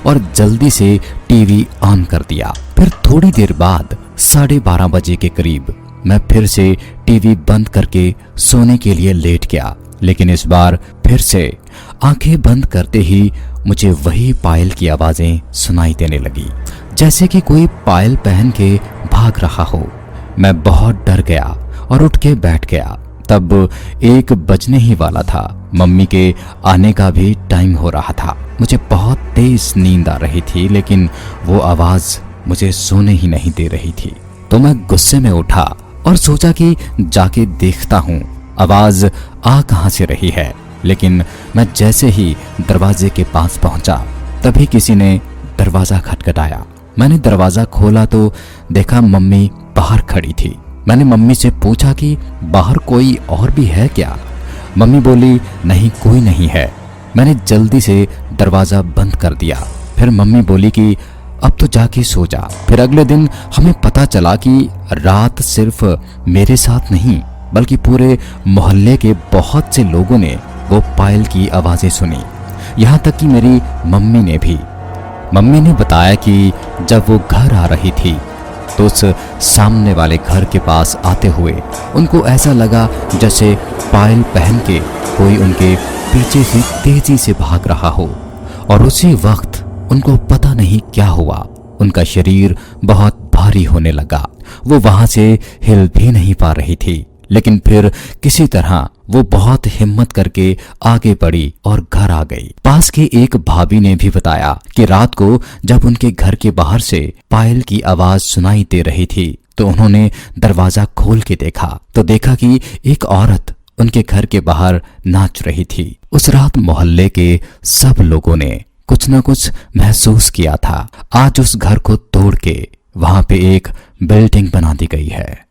और जल्दी से टीवी ऑन कर दिया। फिर थोड़ी देर बाद 12:30 बजे के करीब मैं फिर से टीवी बंद करके सोने के लिए लेट गया, लेकिन इस बार फिर से आंखें बंद करते ही मुझे वही पायल की आवाजें सुनाई देने लगी, जैसे कि कोई पायल पहन के भाग रहा हो। मैं बहुत डर गया और उठ के बैठ गया। तब 1 बजने ही वाला था। मम्मी के आने का भी टाइम हो रहा था। मुझे बहुत तेज नींद आ रही थी, लेकिन वो आवाज मुझे सोने ही नहीं दे रही थी। तो मैं गुस्से में उठा और सोचा कि जाके देखता हूँ आवाज आ कहां से रही है। लेकिन मैं जैसे ही दरवाजे के पास पहुंचा तभी किसी ने दरवाजा खटखटाया। मैंने दरवाजा खोला तो देखा मम्मी बाहर खड़ी थी। मैंने मम्मी से पूछा कि बाहर कोई और भी है क्या? मम्मी बोली नहीं, कोई नहीं है। मैंने जल्दी से दरवाजा बंद कर दिया। फिर मम्मी बोली कि अब तो जाके सो जा। फिर अगले दिन हमें पता चला कि रात सिर्फ मेरे साथ नहीं बल्कि पूरे मोहल्ले के बहुत से लोगों ने वो पायल की आवाजें सुनी, यहाँ तक कि मेरी मम्मी ने भी। मम्मी ने बताया कि जब वो घर आ रही थी तो उस सामने वाले घर के पास आते हुए उनको ऐसा लगा जैसे पायल पहन के कोई उनके पीछे से तेजी से भाग रहा हो। और उसी वक्त उनको पता नहीं क्या हुआ, उनका शरीर बहुत भारी होने लगा। वो वहां से हिल भी नहीं पा रही थी, लेकिन फिर किसी तरह वो बहुत हिम्मत करके आगे बढ़ी और घर आ गई। पास के एक भाभी ने भी बताया कि रात को जब उनके घर के बाहर से पायल की आवाज सुनाई दे रही थी तो उन्होंने दरवाजा खोल के देखा तो देखा कि एक औरत उनके घर के बाहर नाच रही थी। उस रात मोहल्ले के सब लोगों ने कुछ न कुछ महसूस किया था। आज उस घर को तोड़ के वहां पे एक बिल्डिंग बना दी गई है।